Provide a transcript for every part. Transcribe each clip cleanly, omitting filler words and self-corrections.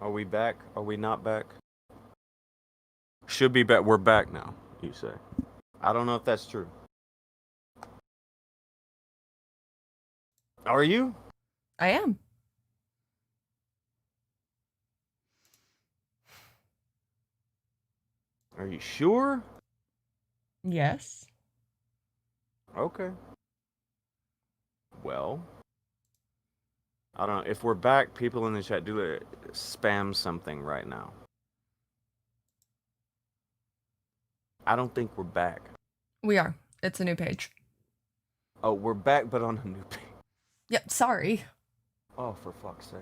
Are we back? Are we not back? Should be back. We're back now, you say. I don't know if that's true. Are you? I am. Are you sure? Yes. Okay. Well, I don't know. If we're back, people in the chat, do it. Spam something right now. I don't think we're back. We are. It's a new page. Oh, we're back, but on a new page. Yep, sorry. Oh, for fuck's sake.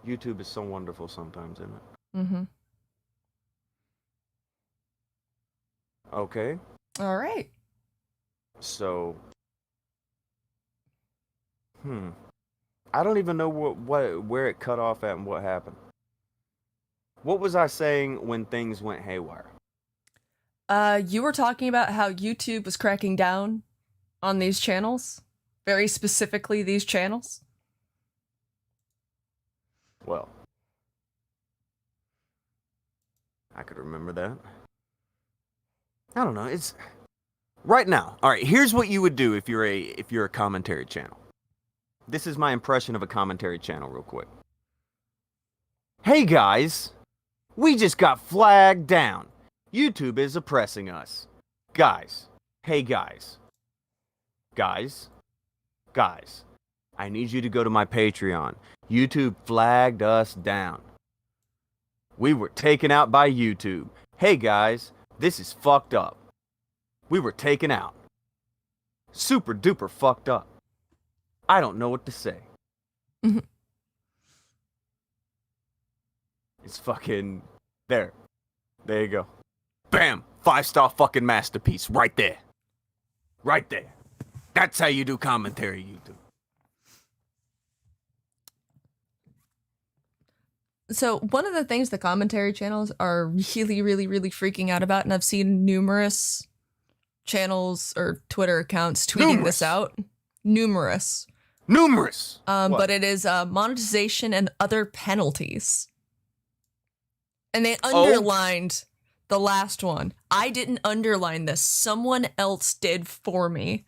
YouTube is so wonderful sometimes, isn't it? Mm-hmm. Okay. All right. So, I don't even know where it cut off at and what happened. What was I saying when things went haywire? You were talking about how YouTube was cracking down on these channels, very specifically these channels. Well, I could remember that. I don't know. It's right now. All right, here's what you would do if you're a commentary channel. This is my impression of a commentary channel real quick. Hey guys, we just got flagged down. YouTube is oppressing us. Guys, hey guys. Guys, I need you to go to my Patreon. YouTube flagged us down. We were taken out by YouTube. Hey guys, this is fucked up. We were taken out. Super duper fucked up. I don't know what to say. Mhm. It's fucking there. There you go. Bam! 5-star fucking masterpiece right there. Right there. That's how you do commentary, YouTube. So one of the things the commentary channels are really, really, really freaking out about, and I've seen numerous channels or Twitter accounts tweeting this out. Numerous. But it is monetization and other penalties. And they underlined the last one. I didn't underline this. Someone else did for me.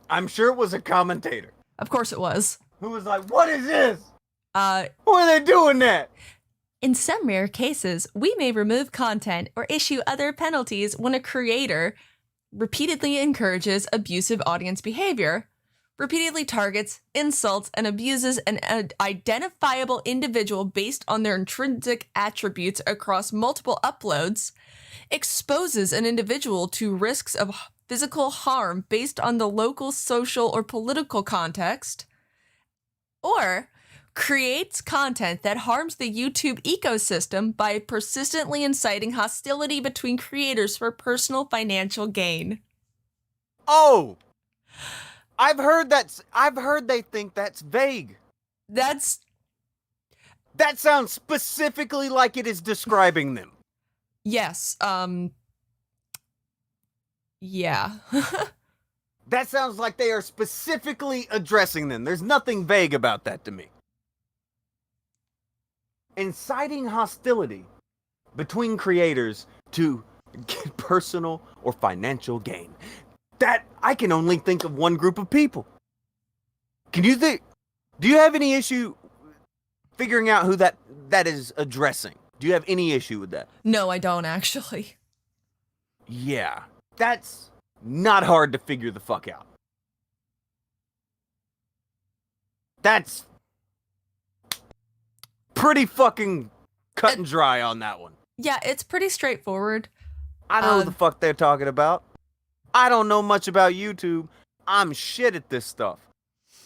I'm sure it was a commentator. Of course it was. Who was like, what is this? Why are they doing that? In some rare cases, we may remove content or issue other penalties when a creator repeatedly encourages abusive audience behavior, repeatedly targets, insults, and abuses an identifiable individual based on their intrinsic attributes across multiple uploads, exposes an individual to risks of physical harm based on the local, social, or political context, or creates content that harms the YouTube ecosystem by persistently inciting hostility between creators for personal financial gain. Oh! I've heard they think that's vague. That sounds specifically like it is describing them. Yes, yeah. That sounds like they are specifically addressing them. There's nothing vague about that to me. Inciting hostility between creators to get personal or financial gain. That, I can only think of one group of people. Do you have any issue figuring out who that is addressing? Do you have any issue with that? No, I don't actually. Yeah, that's not hard to figure the fuck out. That's pretty fucking cut and dry on that one. Yeah, it's pretty straightforward. I know who the fuck they're talking about. I don't know much about YouTube. I'm shit at this stuff.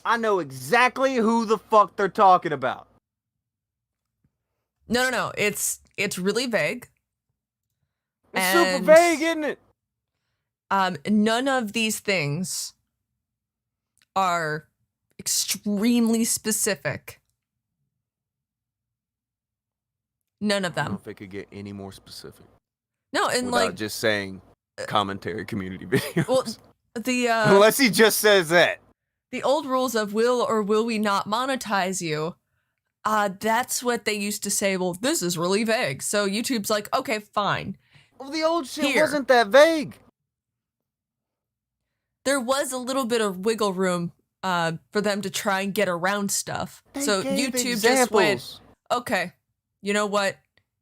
I know exactly who the fuck they're talking about. No. It's really vague. It's super vague, isn't it? None of these things are extremely specific. None of them. I don't know if it could get any more specific. No, and without just saying commentary community videos. Well, unless he just says that. The old rules of will or will we not monetize you That's what they used to say. Well, this is really vague. So YouTube's like, okay, fine. Well, the old shit Here. wasn't that vague. There was a little bit of wiggle room for them to try and get around stuff. So YouTube just went, okay, you know what?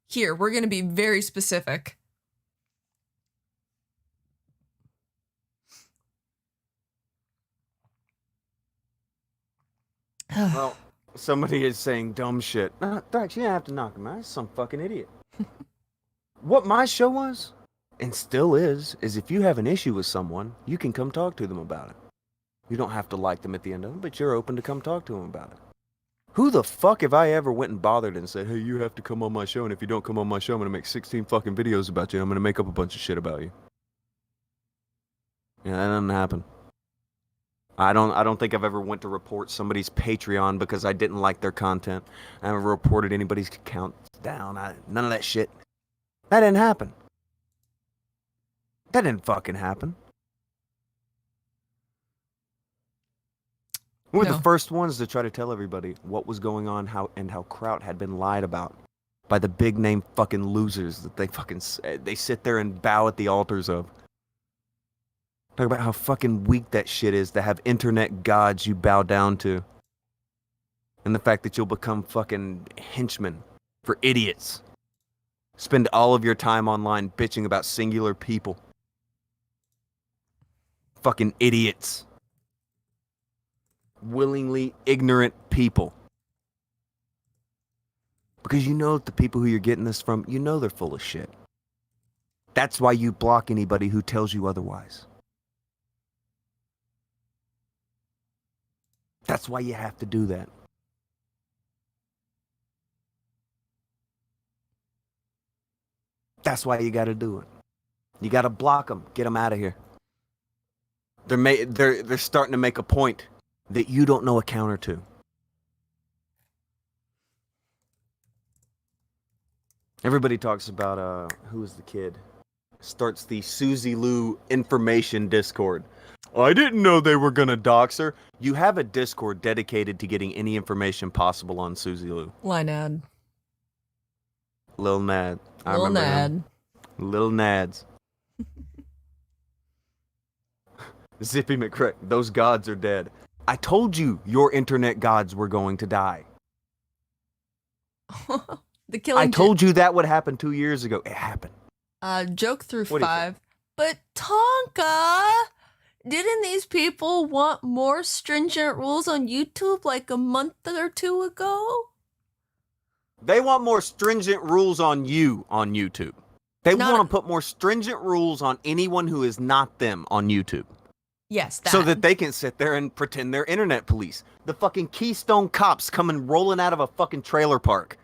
Here, we're going to be very specific. Well, somebody is saying dumb shit. Thrax, you didn't have to knock him out. He's some fucking idiot. What my show was, and still is if you have an issue with someone, you can come talk to them about it. You don't have to like them at the end of it, but you're open to come talk to them about it. Who the fuck have I ever went and bothered and said, hey, you have to come on my show, and if you don't come on my show, I'm going to make 16 fucking videos about you, and I'm going to make up a bunch of shit about you. Yeah, that doesn't happen. I don't think I've ever went to report somebody's Patreon because I didn't like their content. I haven't reported anybody's account down. None of that shit. That didn't happen. That didn't fucking happen. We were the first ones to try to tell everybody what was going on, how Kraut had been lied about by the big name fucking losers that they sit there and bow at the altars of. Talk about how fucking weak that shit is to have internet gods you bow down to. And the fact that you'll become fucking henchmen for idiots. Spend all of your time online bitching about singular people. Fucking idiots. Willingly ignorant people. Because you know the people who you're getting this from, you know they're full of shit. That's why you block anybody who tells you otherwise. That's why you have to do that. That's why you got to do it. You got to block them, get them out of here. They're starting to make a point that you don't know a counter to. Everybody talks about who is the kid? Starts the Suzy Lou information Discord. I didn't know they were gonna dox her. You have a Discord dedicated to getting any information possible on Suzy Lou. Lynad. Lil Nad. I Lil remember Nad. him. Lil Nads. Zippy McCrack. Those gods are dead. I told you your internet gods were going to die. The killing. I told you that would happen 2 years ago. It happened. Joke through 5. But Tonka, didn't these people want more stringent rules on YouTube like a month or two ago? They want more stringent rules on you on YouTube. They want to put more stringent rules on anyone who is not them on YouTube. Yes, that. So that they can sit there and pretend they're internet police. The fucking Keystone cops coming rolling out of a fucking trailer park.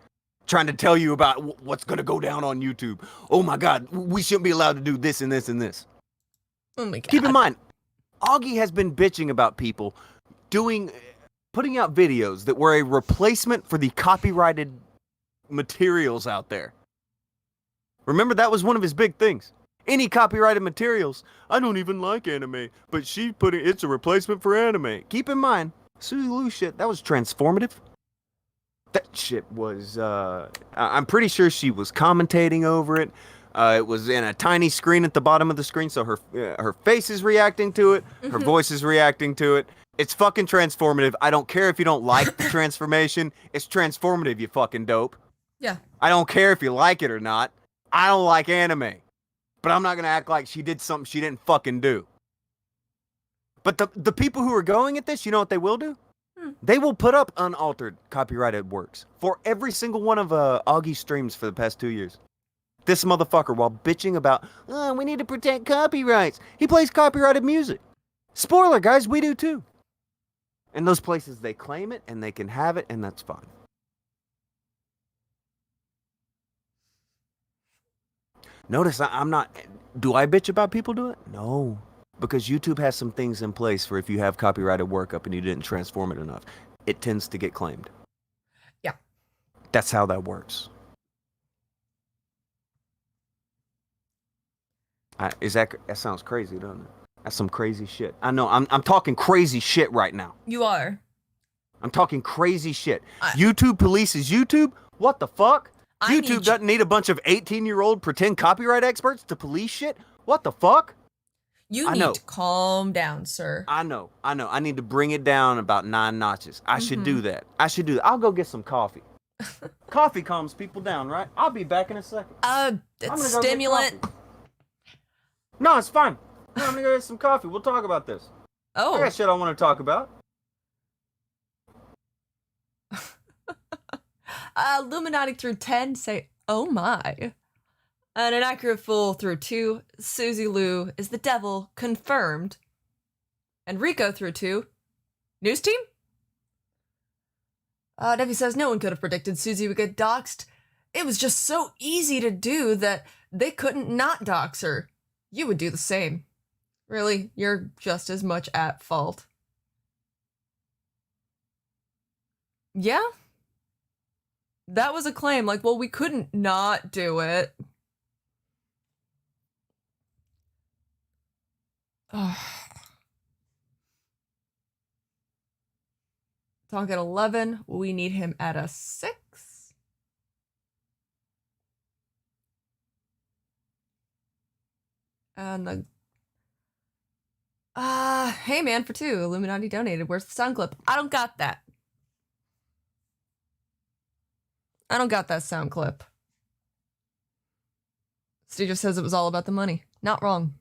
Trying to tell you about what's going to go down on YouTube. Oh my God, we shouldn't be allowed to do this and this and this. Oh my God. Keep in mind, Augie has been bitching about people putting out videos that were a replacement for the copyrighted materials out there. Remember, that was one of his big things. Any copyrighted materials. I don't even like anime, but it's a replacement for anime. Keep in mind, Suzy Lou shit, that was transformative. That shit was, I'm pretty sure she was commentating over it. It was in a tiny screen at the bottom of the screen, so her face is reacting to it, her voice is reacting to it. It's fucking transformative. I don't care if you don't like the transformation. It's transformative, you fucking dope. Yeah. I don't care if you like it or not. I don't like anime. But I'm not going to act like she did something she didn't fucking do. But the people who are going at this, you know what they will do? They will put up unaltered copyrighted works for every single one of Augie's streams for the past 2 years. This motherfucker, while bitching about, we need to protect copyrights, he plays copyrighted music. Spoiler, guys, we do too. In those places, they claim it and they can have it, and that's fine. Notice I'm not. Do I bitch about people doing it? No. Because YouTube has some things in place for if you have copyrighted work up and you didn't transform it enough, it tends to get claimed. Yeah. That's how that works. That sounds crazy, doesn't it? That's some crazy shit. I know. I'm talking crazy shit right now. You are. I'm talking crazy shit. YouTube polices YouTube? What the fuck? YouTube doesn't need a bunch of 18-year-old pretend copyright experts to police shit? What the fuck? You need to calm down, sir. I know. I need to bring it down about 9 notches. I should do that. I'll go get some coffee. Coffee calms people down, right? I'll be back in a second. It's stimulant. No, it's fine. I'm gonna go get some coffee. We'll talk about this. Oh. I got shit I want to talk about. Illuminati through 10 say, oh my. And an accurate fool through 2, Susie Lou is the devil, confirmed. And Rico through 2, news team? Debbie says no one could have predicted Susie would get doxxed. It was just so easy to do that they couldn't not dox her. You would do the same. Really, you're just as much at fault. Yeah? That was a claim, like, well, we couldn't not do it. Talk at 11. We need him at a 6. And the... hey man, for 2. Illuminati donated. Where's the sound clip? I don't got that. I don't got that sound clip. Steve just says it was all about the money. Not wrong.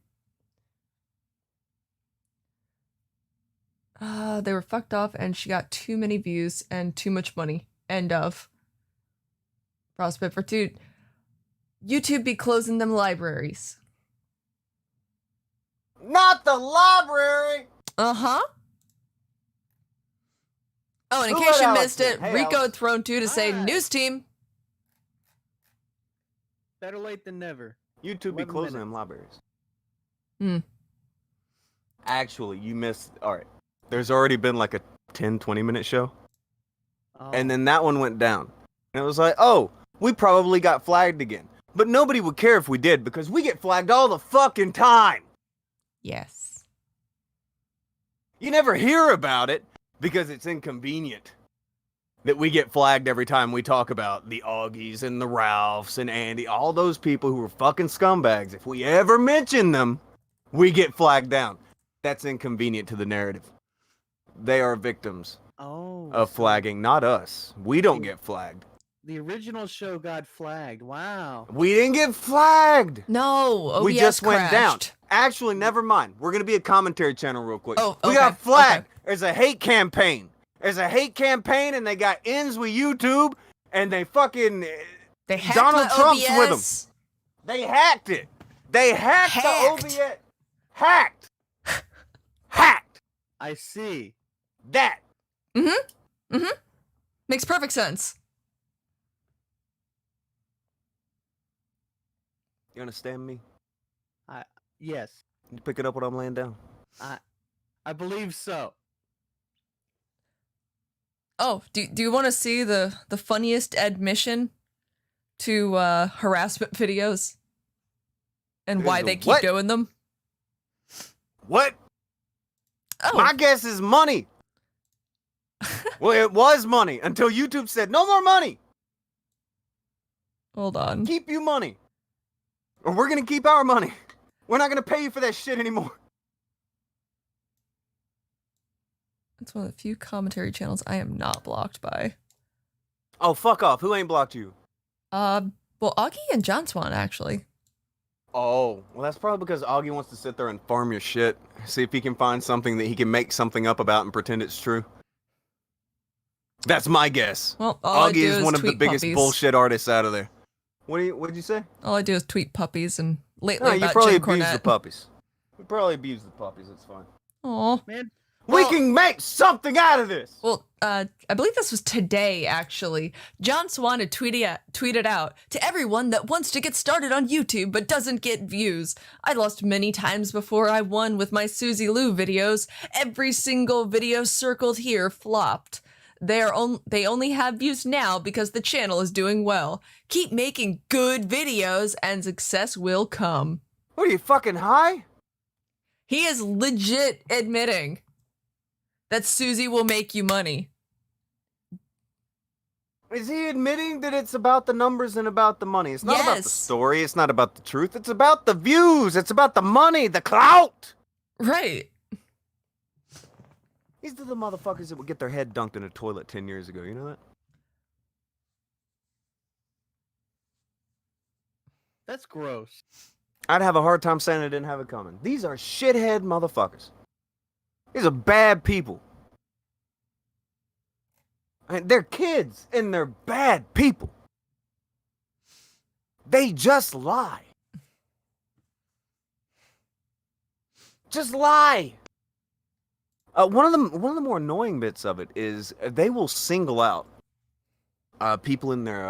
They were fucked off and she got too many views and too much money. End of. Prospect for 2. YouTube be closing them libraries. Not the library! Uh-huh. Oh, and in Who case you let missed Alex it, in? Hey, Rico Alex. thrown 2 to say, Hi. news team. Better late than never. YouTube be 11 closing minutes. them libraries. Hmm. Actually, you missed... Alright. There's already been like a 10, 20-minute show. Oh. And then that one went down. And it was like, oh, we probably got flagged again. But nobody would care if we did, because we get flagged all the fucking time. Yes. You never hear about it, because it's inconvenient that we get flagged every time we talk about the Augies and the Ralphs and Andy, all those people who are fucking scumbags. If we ever mention them, we get flagged down. That's inconvenient to the narrative. They are victims of so flagging, not us. We don't get flagged. The original show got flagged. Wow. We didn't get flagged. No, OBS We just went down. crashed. Actually, never mind. We're going to be a commentary channel real quick. Oh, We okay, got flagged. okay. There's a hate campaign. There's a hate campaign, and they got ends with YouTube, and they fucking... They hacked Donald my Trump's OBS. with them. They hacked it. They hacked the OBS. Hacked. Hacked. I see. That. Makes perfect sense. You understand me? Yes. You pick it up when I'm laying down. I believe so. Oh, do you want to see the funniest admission to harassment videos and why they keep What? doing them? What? Oh, My guess is money. Well, it was money until YouTube said, no more money. hold on. Keep you money. Or we're going to keep our money. We're not going to pay you for that shit anymore. That's one of the few commentary channels I am not blocked by. Oh, fuck off. Who ain't blocked you? Well, Augie and John Swan, actually. Oh, well, that's probably because Augie wants to sit there and farm your shit. See if he can find something that he can make something up about and pretend it's true. That's my guess. Well, all I Augie do is one of the tweet biggest puppies. bullshit artists out of there. What'd you say? All I do is tweet puppies and lately No, you about probably Jim abuse the Cornette. puppies. You probably abuse the puppies. It's fine. Aw. Man, We Well- can make something out of this. Well, I believe this was today, actually. John Swan had tweeted out, to everyone that wants to get started on YouTube but doesn't get views. I lost many times before I won with my Susie Lou videos. Every single video circled here flopped. They only have views now because the channel is doing well. Keep making good videos and success will come. What are you, fucking high? He is legit admitting that Susie will make you money. Is he admitting that it's about the numbers and about the money? It's not about the Yes. story. It's not about the truth. It's about the views. It's about the money, the clout. Right. These are the motherfuckers that would get their head dunked in a toilet 10 years ago. You know that? That's gross. I'd have a hard time saying I didn't have it coming. These are shithead motherfuckers. These are bad people. And they're kids and they're bad people. They just lie. Just lie. One of the more annoying bits of it is they will single out people in their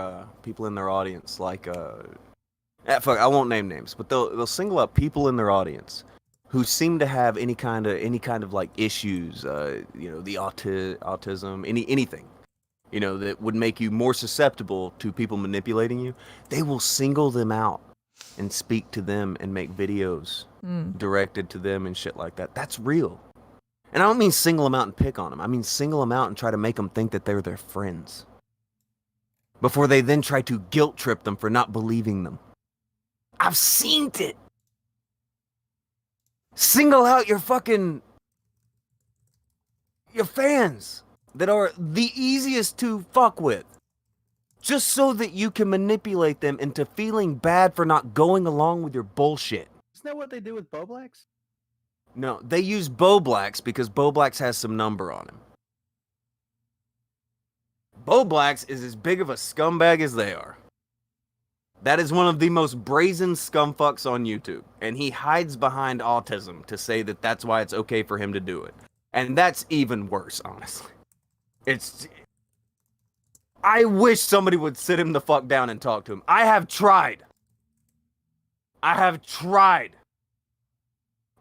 audience, like fuck, I won't name names, but they'll single out people in their audience who seem to have any kind of like issues, you know, the autism, anything, you know, that would make you more susceptible to people manipulating you. They will single them out and speak to them and make videos directed to them and shit like that. That's real. And I don't mean single them out and pick on them. I mean single them out and try to make them think that they're their friends, before they then try to guilt trip them for not believing them. I've seen it. Single out your fans that are the easiest to fuck with, just so that you can manipulate them into feeling bad for not going along with your bullshit. Isn't that what they do with Boblax? No, they use Boblax because Boblax has some number on him. Boblax is as big of a scumbag as they are. That is one of the most brazen scumfucks on YouTube. And he hides behind autism to say that that's why it's okay for him to do it. And that's even worse, honestly. I wish somebody would sit him the fuck down and talk to him. I have tried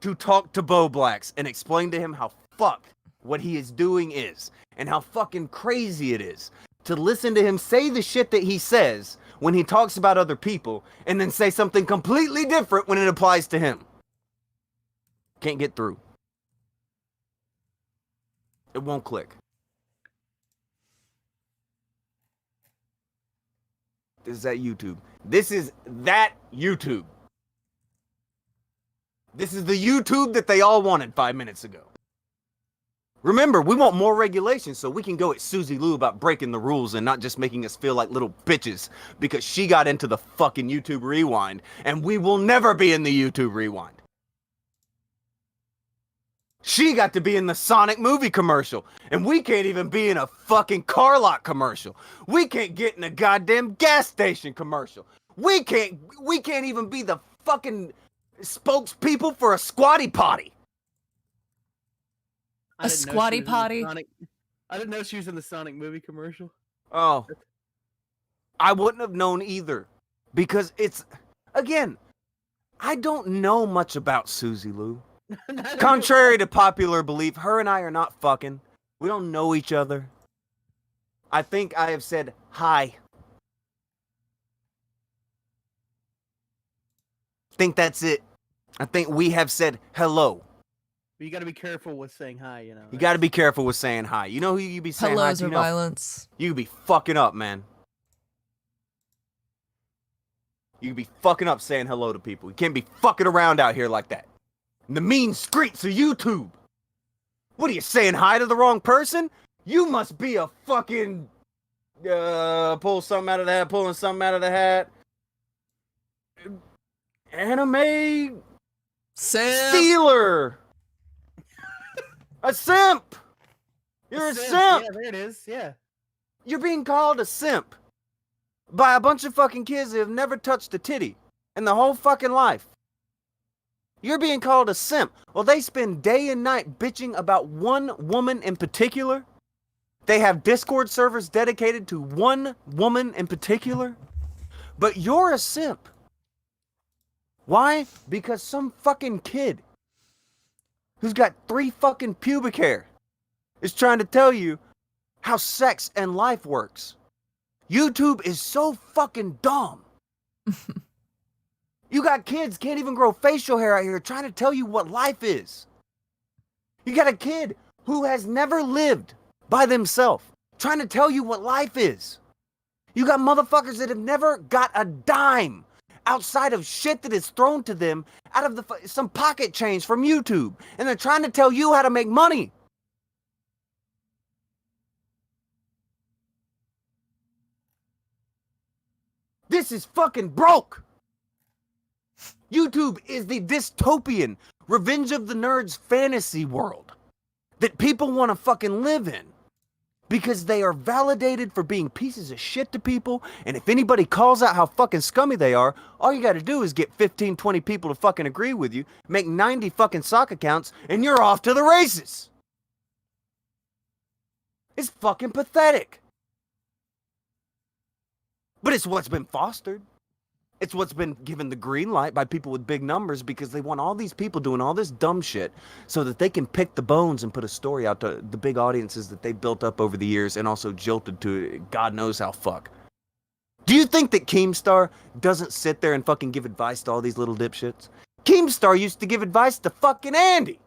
to talk to Boblax and explain to him how fucked what he is doing is, and how fucking crazy it is to listen to him say the shit that he says when he talks about other people, and then say something completely different when it applies to him. Can't get through. It won't click. This is that YouTube. This is that YouTube. This is the YouTube that they all wanted 5 minutes ago. Remember, we want more regulation so we can go at Susie Lou about breaking the rules and not just making us feel like little bitches because she got into the fucking YouTube Rewind, and we will never be in the YouTube Rewind. She got to be in the Sonic movie commercial, and we can't even be in a fucking car lot commercial. We can't get in a goddamn gas station commercial. We can't even be the fucking spokespeople for a squatty potty. I A didn't know she squatty was in the potty? Sonic- I didn't know she was in the Sonic movie commercial. Oh, I wouldn't have known either, because it's, again, I don't know much about Susie Lou. Contrary to popular belief, her and I are not fucking. We don't know each other. I think I have said hi. Think that's it. I think we have said hello. But you got to be careful with saying hi, you know. You got to be careful with saying hi. You know who you be saying Hellos hi are to? You know, violence. you could be fucking up, man. You could be fucking up saying hello to people. You can't be fucking around out here like that. In the mean streets of YouTube. What are you saying, hi to the wrong person? You must be a fucking pulling something out of the hat. Anime Sam. stealer. A simp. You're a simp. Yeah, there it is. Yeah. You're being called a simp by a bunch of fucking kids that have never touched a titty in their whole fucking life. You're being called a simp. Well, they spend day and night bitching about one woman in particular. They have Discord servers dedicated to one woman in particular. But you're a simp. Why? Because some fucking kid who's got 3 fucking pubic hair is trying to tell you how sex and life works. YouTube is so fucking dumb. You got kids can't even grow facial hair out here trying to tell you what life is. You got a kid who has never lived by themselves trying to tell you what life is. You got motherfuckers that have never got a dime outside of shit that is thrown to them out of some pocket change from YouTube. And they're trying to tell you how to make money. This is fucking broke. YouTube is the dystopian Revenge of the Nerds fantasy world that people want to fucking live in. Because they are validated for being pieces of shit to people, and if anybody calls out how fucking scummy they are, all you gotta do is get 15, 20 people to fucking agree with you, make 90 fucking sock accounts, and you're off to the races. It's fucking pathetic. But it's what's been fostered. It's what's been given the green light by people with big numbers because they want all these people doing all this dumb shit so that they can pick the bones and put a story out to the big audiences that they built up over the years and also jilted to God knows how fuck. Do you think that Keemstar doesn't sit there and fucking give advice to all these little dipshits? Keemstar used to give advice to fucking Andy.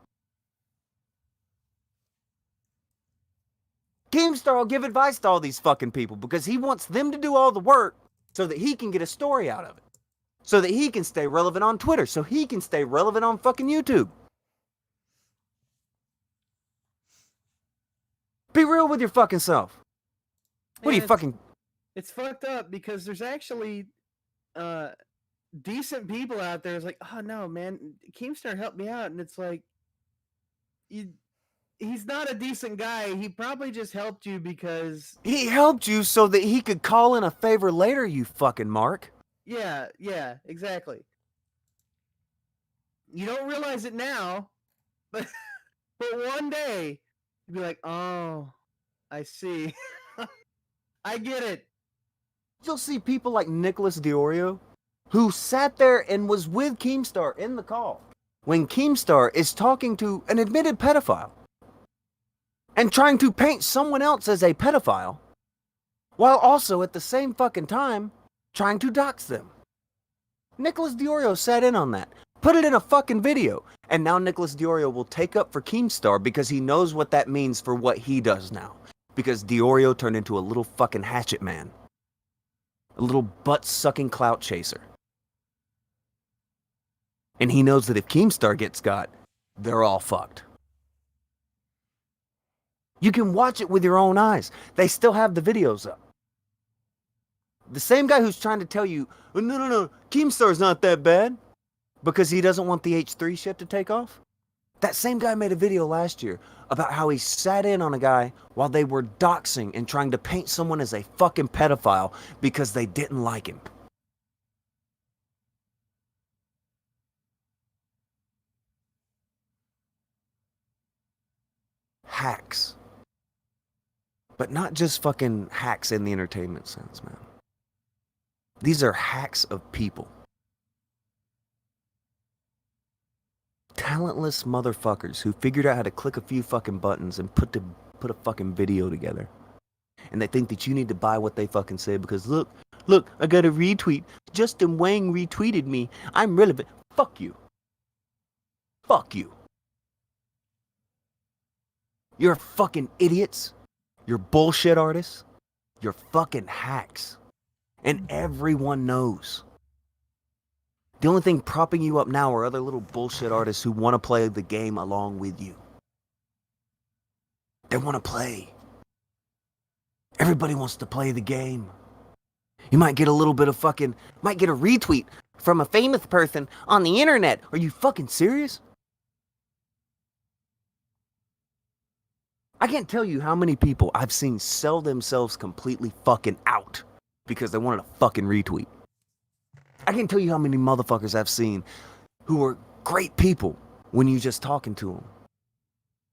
Keemstar will give advice to all these fucking people because he wants them to do all the work so that he can get a story out of it. So that he can stay relevant on Twitter. So he can stay relevant on fucking YouTube. Be real with your fucking self. What are you fucking... It's fucked up because there's actually decent people out there. It's like, oh no, man, Keemstar helped me out. And it's like, he's not a decent guy. He probably just helped you because... He helped you so that he could call in a favor later, you fucking Mark. Yeah, exactly. You don't realize it now, but one day, you'll be like, oh, I see. I get it. You'll see people like Nicholas Diorio, who sat there and was with Keemstar in the call, when Keemstar is talking to an admitted pedophile, and trying to paint someone else as a pedophile, while also at the same fucking time, trying to dox them. Nicholas Diorio sat in on that. Put it in a fucking video. And now Nicholas Diorio will take up for Keemstar because he knows what that means for what he does now. Because Diorio turned into a little fucking hatchet man. A little butt-sucking clout chaser. And he knows that if Keemstar gets got, they're all fucked. You can watch it with your own eyes. They still have the videos up. The same guy who's trying to tell you, oh, no, Keemstar's not that bad, because he doesn't want the H3 shit to take off. That same guy made a video last year about how he sat in on a guy while they were doxing and trying to paint someone as a fucking pedophile because they didn't like him. Hacks. But not just fucking hacks in the entertainment sense, man. These are hacks of people. Talentless motherfuckers who figured out how to click a few fucking buttons and put a fucking video together. And they think that you need to buy what they fucking say because look, I got a retweet. Justin Wang retweeted me. I'm relevant. Fuck you. Fuck you. You're fucking idiots. You're bullshit artists. You're fucking hacks. And everyone knows. The only thing propping you up now are other little bullshit artists who want to play the game along with you. They want to play. Everybody wants to play the game. You might get a little bit of might get a retweet from a famous person on the internet. Are you fucking serious? I can't tell you how many people I've seen sell themselves completely fucking out because they wanted a fucking retweet. I can't tell you how many motherfuckers I've seen who are great people when you just talking to them.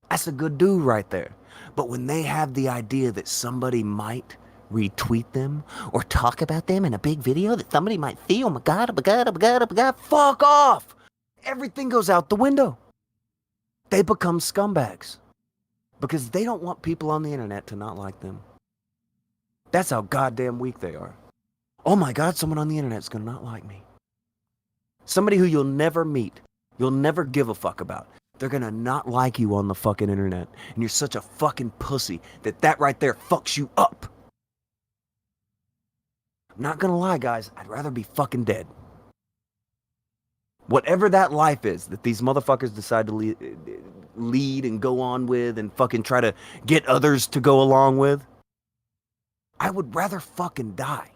That's a good dude right there. But when they have the idea that somebody might retweet them or talk about them in a big video that somebody might see, oh my god, fuck off! Everything goes out the window. They become scumbags. Because they don't want people on the internet to not like them. That's how goddamn weak they are. Oh my god, someone on the internet's gonna not like me. Somebody who you'll never meet, you'll never give a fuck about. They're gonna not like you on the fucking internet. And you're such a fucking pussy that right there fucks you up. I'm not gonna lie, guys. I'd rather be fucking dead. Whatever that life is that these motherfuckers decide to lead and go on with and fucking try to get others to go along with, I would rather fucking die.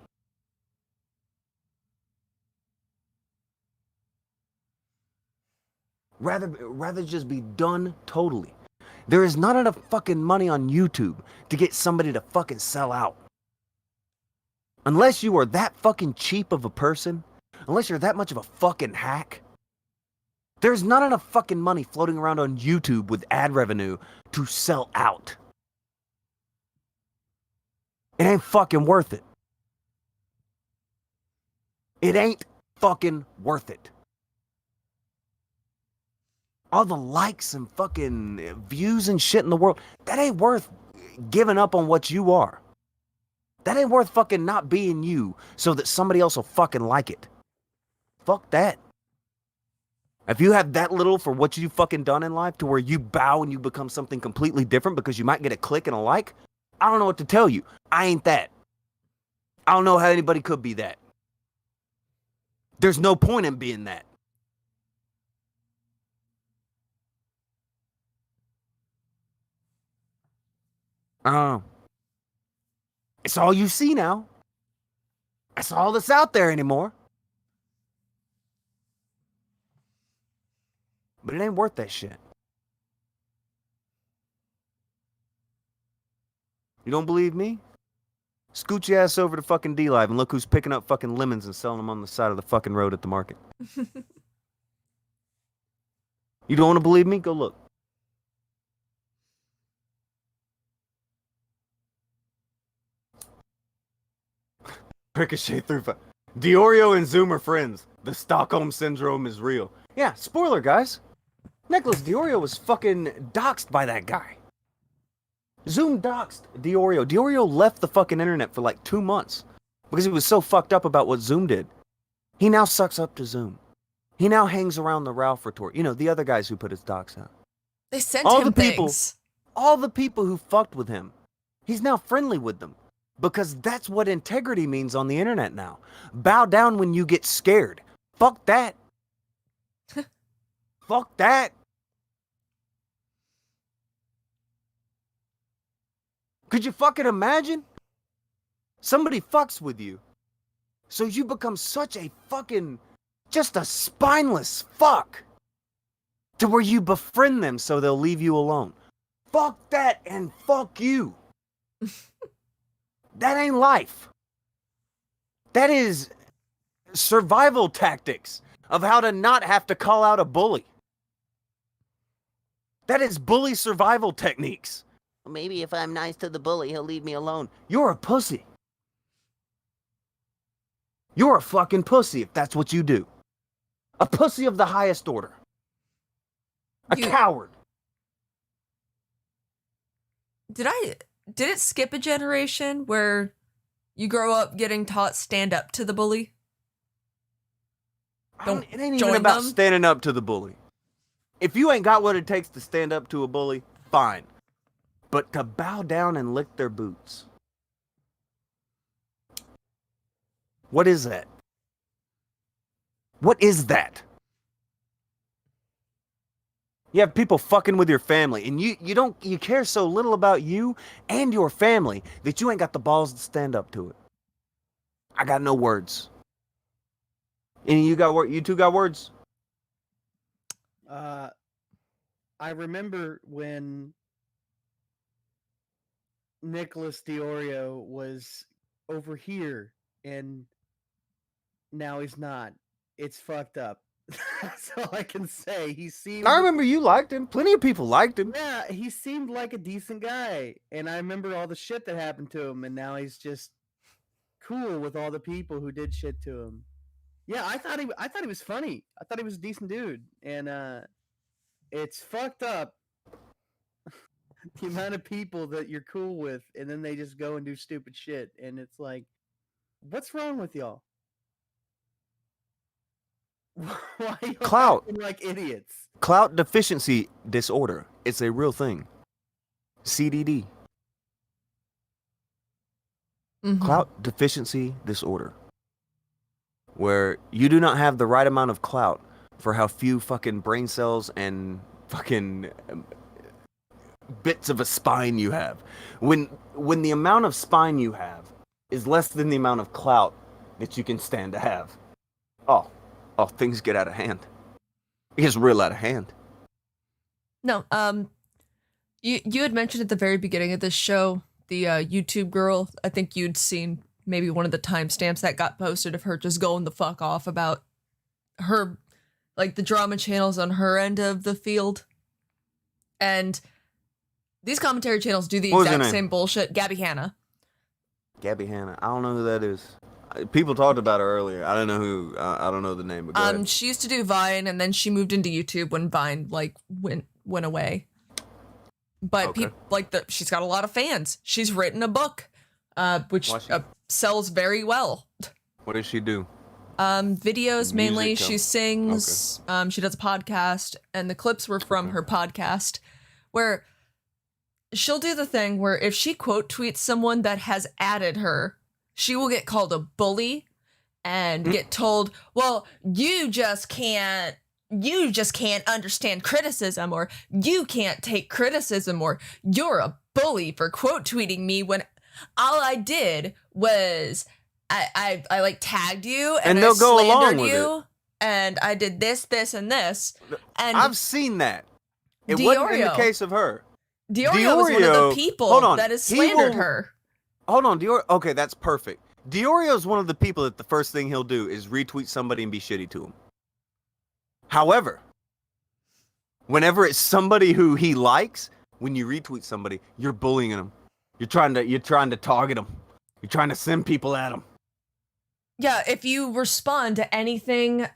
Rather just be done totally. There is not enough fucking money on YouTube to get somebody to fucking sell out. Unless you are that fucking cheap of a person, unless you're that much of a fucking hack, there's not enough fucking money floating around on YouTube with ad revenue to sell out. It ain't fucking worth it. It ain't fucking worth it. All the likes and fucking views and shit in the world, that ain't worth giving up on what you are. That ain't worth fucking not being you so that somebody else will fucking like it. Fuck that. If you have that little for what you've fucking done in life to where you bow and you become something completely different because you might get a click and a like, I don't know what to tell you. I ain't that. I don't know how anybody could be that. There's no point in being that. It's all you see now. That's all that's out there anymore. But it ain't worth that shit. You don't believe me? Scoot your ass over to fucking D-Live and look who's picking up fucking lemons and selling them on the side of the fucking road at the market. You don't want to believe me? Go look. Ricochet through. Diorio and Zoom are friends. The Stockholm Syndrome is real. Yeah, spoiler, guys. Nicholas Diorio was fucking doxxed by that guy. Zoom doxed Diorio. Diorio left the fucking internet for like 2 months because he was so fucked up about what Zoom did. He now sucks up to Zoom. He now hangs around the Ralph retort. You know, the other guys who put his docs out. They sent All him the people, things. all the people who fucked with him, he's now friendly with them. Because that's what integrity means on the internet now. Bow down when you get scared. Fuck that. Fuck that. Could you fucking imagine? Somebody fucks with you. So you become such a fucking, just a spineless fuck. To where you befriend them so they'll leave you alone. Fuck that and fuck you. That ain't life. That is survival tactics of how to not have to call out a bully. That is bully survival techniques. Maybe if I'm nice to the bully, he'll leave me alone. You're a pussy. You're a fucking pussy if that's what you do. A pussy of the highest order. A coward. Did it skip a generation where you grow up getting taught stand up to the bully? It ain't even about them. standing up to the bully. If you ain't got what it takes to stand up to a bully, fine. But to bow down and lick their boots. What is that? What is that? You have people fucking with your family, and you care so little about you and your family that you ain't got the balls to stand up to it. I got no words. And you two got words? I remember when Nicholas Diorio was over here and now he's not. It's fucked up. That's all I can say. He seemed. I remember you liked him. Plenty of people liked him. Yeah, he seemed like a decent guy, and I remember all the shit that happened to him, and now he's just cool with all the people who did shit to him. Yeah, I thought he was funny. I thought he was a decent dude, and it's fucked up the amount of people that you're cool with, and then they just go and do stupid shit, and it's like, what's wrong with y'all? Why are you Clout. acting like idiots? Clout deficiency disorder. It's a real thing. CDD. Clout deficiency disorder, where you do not have the right amount of clout for how few fucking brain cells and fucking bits of a spine you have. When the amount of spine you have is less than the amount of clout that you can stand to have, oh, things get out of hand. It gets real out of hand. No, you had mentioned at the very beginning of this show the YouTube girl. I think you'd seen maybe one of the timestamps that got posted of her just going the fuck off about her, like, the drama channels on her end of the field. And these commentary channels do the exact same bullshit. Gabby Hanna. Gabby Hanna. I don't know who that is. People talked about her earlier. I don't know who. I don't know the name. But go ahead. She used to do Vine, and then she moved into YouTube when Vine went away. But Okay. She's got a lot of fans. She's written a book, which sells very well. What does she do? Videos mainly. Music, She sings. Okay. She does a podcast, and the clips were from her podcast, where she'll do the thing where if she quote tweets someone that has added her, she will get called a bully and get told, well, you just can't understand criticism, or you can't take criticism, or you're a bully for quote tweeting me when all I did was I like tagged you and they'll I go along slandered with you it. and I did this and this. And I've seen that. It wasn't in the case of her. Diorio was one of the people that has slandered her. Hold on, Diorio. Okay, that's perfect. Diorio is one of the people that the first thing he'll do is retweet somebody and be shitty to him. However, whenever it's somebody who he likes, when you retweet somebody, you're bullying them. You're trying to target them. You're trying to send people at them. Yeah, if you respond to anything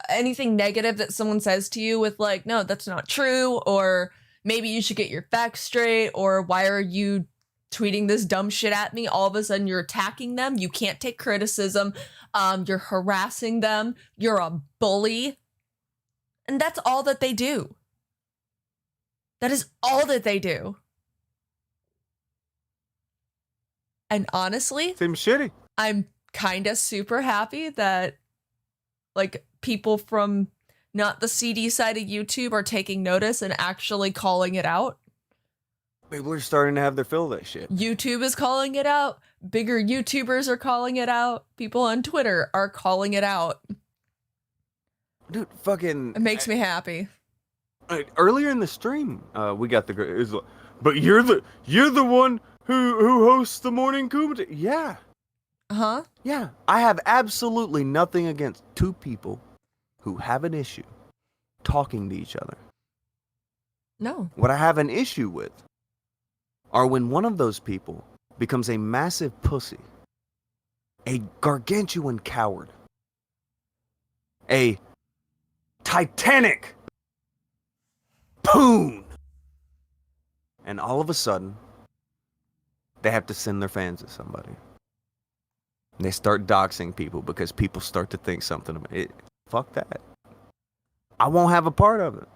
negative that someone says to you with like, no, that's not true, or maybe you should get your facts straight, or why are you tweeting this dumb shit at me? All of a sudden you're attacking them. You can't take criticism. You're harassing them. You're a bully. And that's all that they do. That is all that they do. And honestly, Seems shitty. I'm kind of super happy that like people from not the CD side of YouTube are taking notice and actually calling it out. People are starting to have their fill of that shit. YouTube is calling it out. Bigger YouTubers are calling it out. People on Twitter are calling it out. Dude, fucking. It makes me happy. Earlier in the stream, we got the. But you're the one who hosts the morning commentary. Yeah. Huh? Yeah. I have absolutely nothing against two people who have an issue talking to each other. No. What I have an issue with are when one of those people becomes a massive pussy, a gargantuan coward, a titanic poon, and all of a sudden they have to send their fans to somebody. And they start doxing people because people start to think something of it. Fuck that. I won't have a part of it.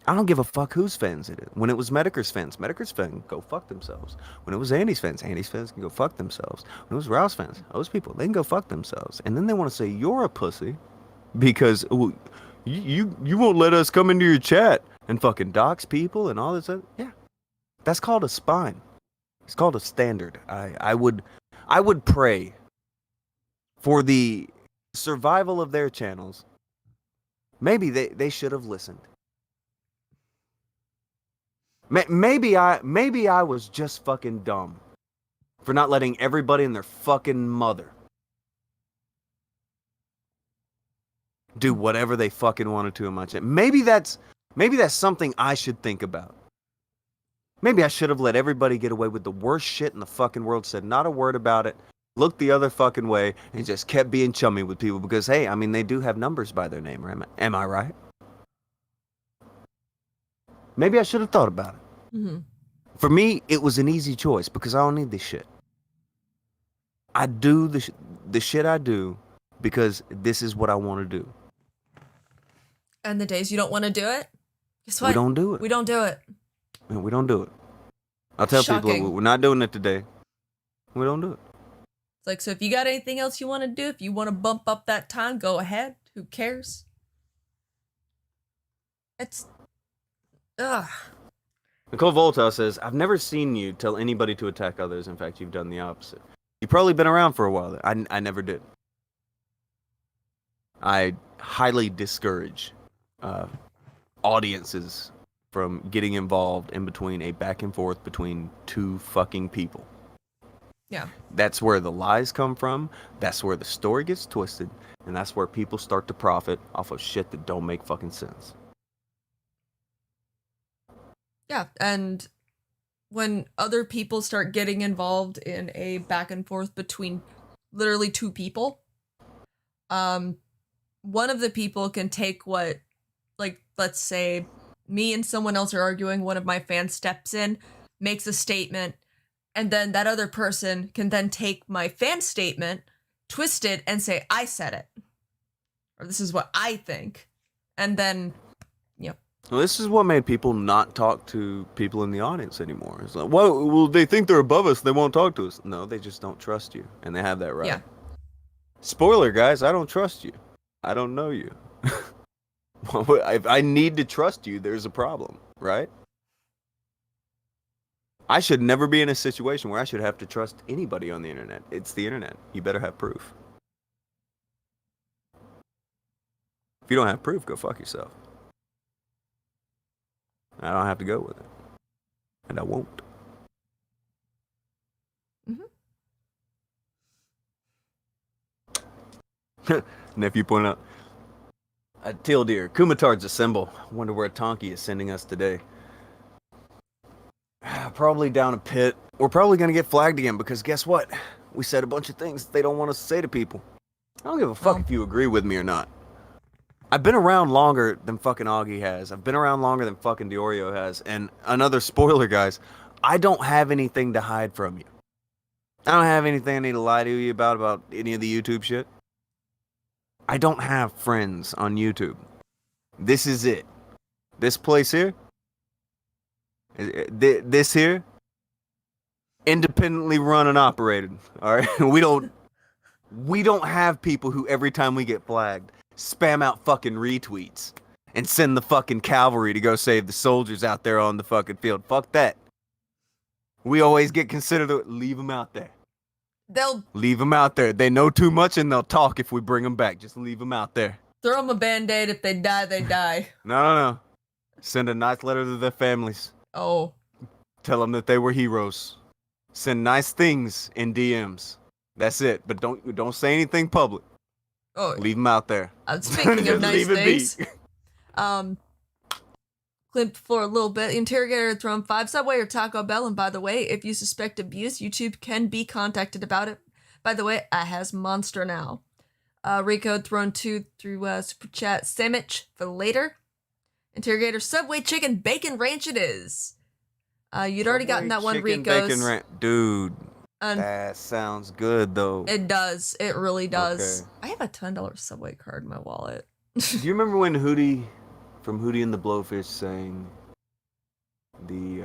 I don't give a fuck whose fans it is. When it was Medicare's fans can go fuck themselves. When it was Andy's fans can go fuck themselves. When it was Rouse fans, those people, they can go fuck themselves. And then they want to say you're a pussy because you won't let us come into your chat and fucking dox people and all this other. Yeah, that's called a spine. It's called a standard. I would pray for the survival of their channels. Maybe they should have listened. Maybe I was just fucking dumb for not letting everybody and their fucking mother do whatever they fucking wanted to in my chat. Maybe that's something I should think about. Maybe I should have let everybody get away with the worst shit in the fucking world, said not a word about it, looked the other fucking way, and just kept being chummy with people because, hey, I mean, they do have numbers by their name, right? Am I right? Maybe I should have thought about it. Mm-hmm. For me, it was an easy choice because I don't need this shit. I do the shit I do because this is what I want to do. And the days you don't want to do it, guess what? We don't do it. We don't do it. We don't do it. I'll tell Shocking. people we're not doing it today. We don't do it. Like, so if you got anything else you want to do, if you want to bump up that time, go ahead. Who cares? It's, ugh. Nicole Volta says, I've never seen you tell anybody to attack others. In fact, you've done the opposite. You've probably been around for a while. I never did. I highly discourage audiences from getting involved in between a back and forth between two fucking people. Yeah. That's where the lies come from. That's where the story gets twisted. And that's where people start to profit off of shit that don't make fucking sense. Yeah, and when other people start getting involved in a back and forth between literally two people, one of the people can take what, like, let's say me and someone else are arguing, one of my fans steps in, makes a statement, and then that other person can then take my fan statement, twist it, and say, I said it. Or this is what I think. And then, you know. Well, this is what made people not talk to people in the audience anymore. It's like, well, they think they're above us. They won't talk to us. No, they just don't trust you. And they have that right. Yeah. Spoiler, guys, I don't trust you. I don't know you. If I need to trust you, there's a problem, right? I should never be in a situation where I should have to trust anybody on the internet. It's the internet. You better have proof. If you don't have proof, go fuck yourself. I don't have to go with it. And I won't. Nephew pointed out. Teal deer. Kumatard's a symbol. Wonder where Tonki is sending us today. Probably down a pit. We're probably going to get flagged again because guess what? We said a bunch of things they don't want us to say to people. I don't give a fuck if you agree with me or not. I've been around longer than fucking Augie has. I've been around longer than fucking Diorio has. And another spoiler, guys. I don't have anything to hide from you. I don't have anything I need to lie to you about any of the YouTube shit. I don't have friends on YouTube. This is it. This place here. This here. Independently run and operated. Alright? We don't have people who every time we get flagged spam out fucking retweets and send the fucking cavalry to go save the soldiers out there on the fucking field. Fuck that. We always get considered leave them out there. They'll leave them out there. They know too much and they'll talk if we bring them back. Just leave them out there. Throw them a band-aid. If they die, they die. No. Send a nice letter to their families. Oh. Tell them that they were heroes. Send nice things in DMs. That's it. But don't say anything public. Oh, leave them out there. Speaking of nice things, clip for a little bit. Interrogator thrown 5 Subway or Taco Bell. And by the way, if you suspect abuse, YouTube can be contacted about it. By the way, I has Monster now. Rico thrown 2 through super chat. Sandwich for later. Interrogator Subway chicken bacon ranch it is. You'd already gotten that one, Rico's. Dude. That sounds good, though. It does. It really does. Okay. I have a $10 Subway card in my wallet. Do you remember when Hootie from Hootie and the Blowfish sang the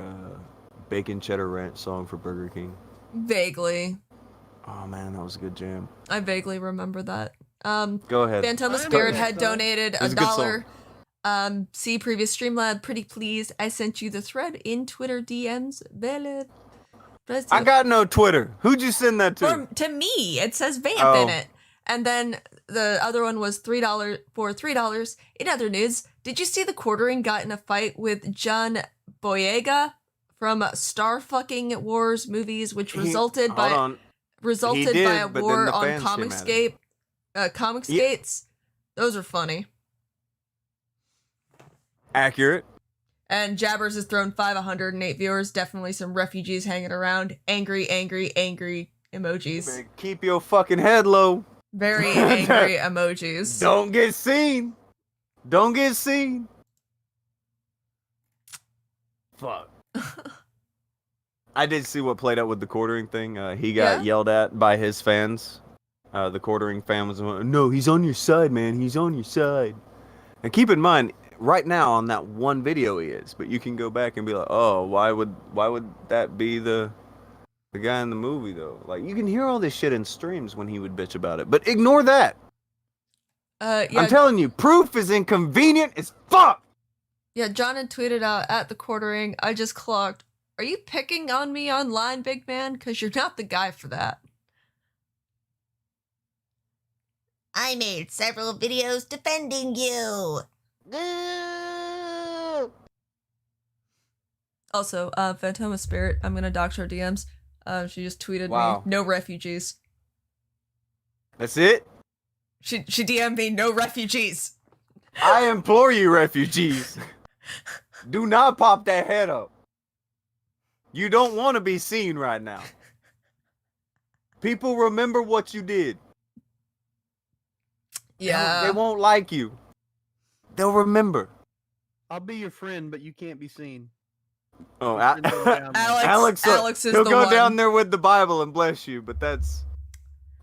Bacon Cheddar Ranch song for Burger King? Vaguely. Oh, man, that was a good jam. I vaguely remember that. Go ahead. Phantom Spirit had donated $1. See previous Streamlab. Pretty pleased. I sent you the thread in Twitter DMs. I got no Twitter. Who'd you send that to? To me. It says Vamp in it. And then the other one was $3 for $3. In other news, did you see the Quartering got in a fight with John Boyega from Star Fucking Wars movies, which resulted by a war on Comicsgates? Those are funny. Accurate. And Jabbers has thrown 108 viewers. Definitely some refugees hanging around. Angry emojis. Keep your fucking head low. Very angry emojis. Don't get seen. Fuck. I did see what played out with the Quartering thing. He got yelled at by his fans. The Quartering fan was, no, he's on your side, man. He's on your side. And keep in mind, right now on that one video he is, but you can go back and be like, oh, why would that be the The guy in the movie, though. Like, you can hear all this shit in streams when he would bitch about it. But ignore that. Yeah, I'm telling you, proof is inconvenient as fuck. yeah. John had tweeted out at the quartering. I just clocked. Are you picking on me online, big man? Because you're not the guy for that. I made several videos defending you. Also, Phantoma Spirit. I'm gonna dox her DMs. She just tweeted Wow. me, no refugees. That's it? She DM'd me, no refugees. I implore you, refugees. Do not pop that head up. You don't want to be seen right now. People remember what you did. Yeah. They won't like you. They'll remember. I'll be your friend, but you can't be seen. Oh, Your friend goes down there. Alex is he'll the go one. down there with the Bible and bless you, but that's...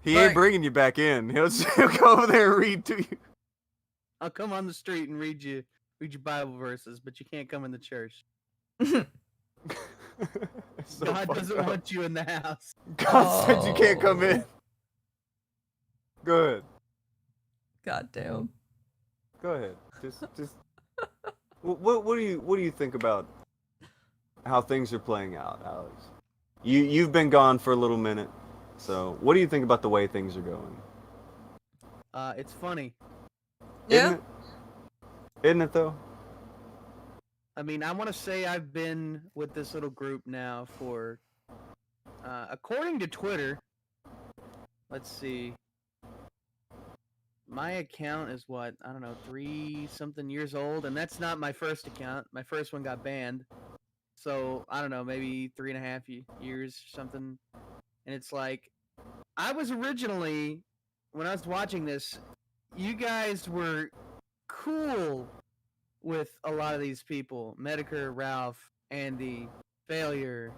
He ain't Right. bringing you back in. He'll go over there and read to you. I'll come on the street and read your Bible verses, but you can't come in the church. So God fucked doesn't up. want you in the house. God said you can't come in. Go ahead. God damn. Go ahead. Just. What do you think about how things are playing out, Alex? You've been gone for a little minute, so what do you think about the way things are going? It's funny. Yeah. Isn't it though? I mean, I want to say I've been with this little group now for, according to Twitter, let's see. My account is what? I don't know, 3-something years old, and that's not my first account. My first one got banned. So, I don't know, maybe 3.5 years or something. And it's like, I was originally, when I was watching this, you guys were cool with a lot of these people. Medicare, Ralph, Andy, Failure.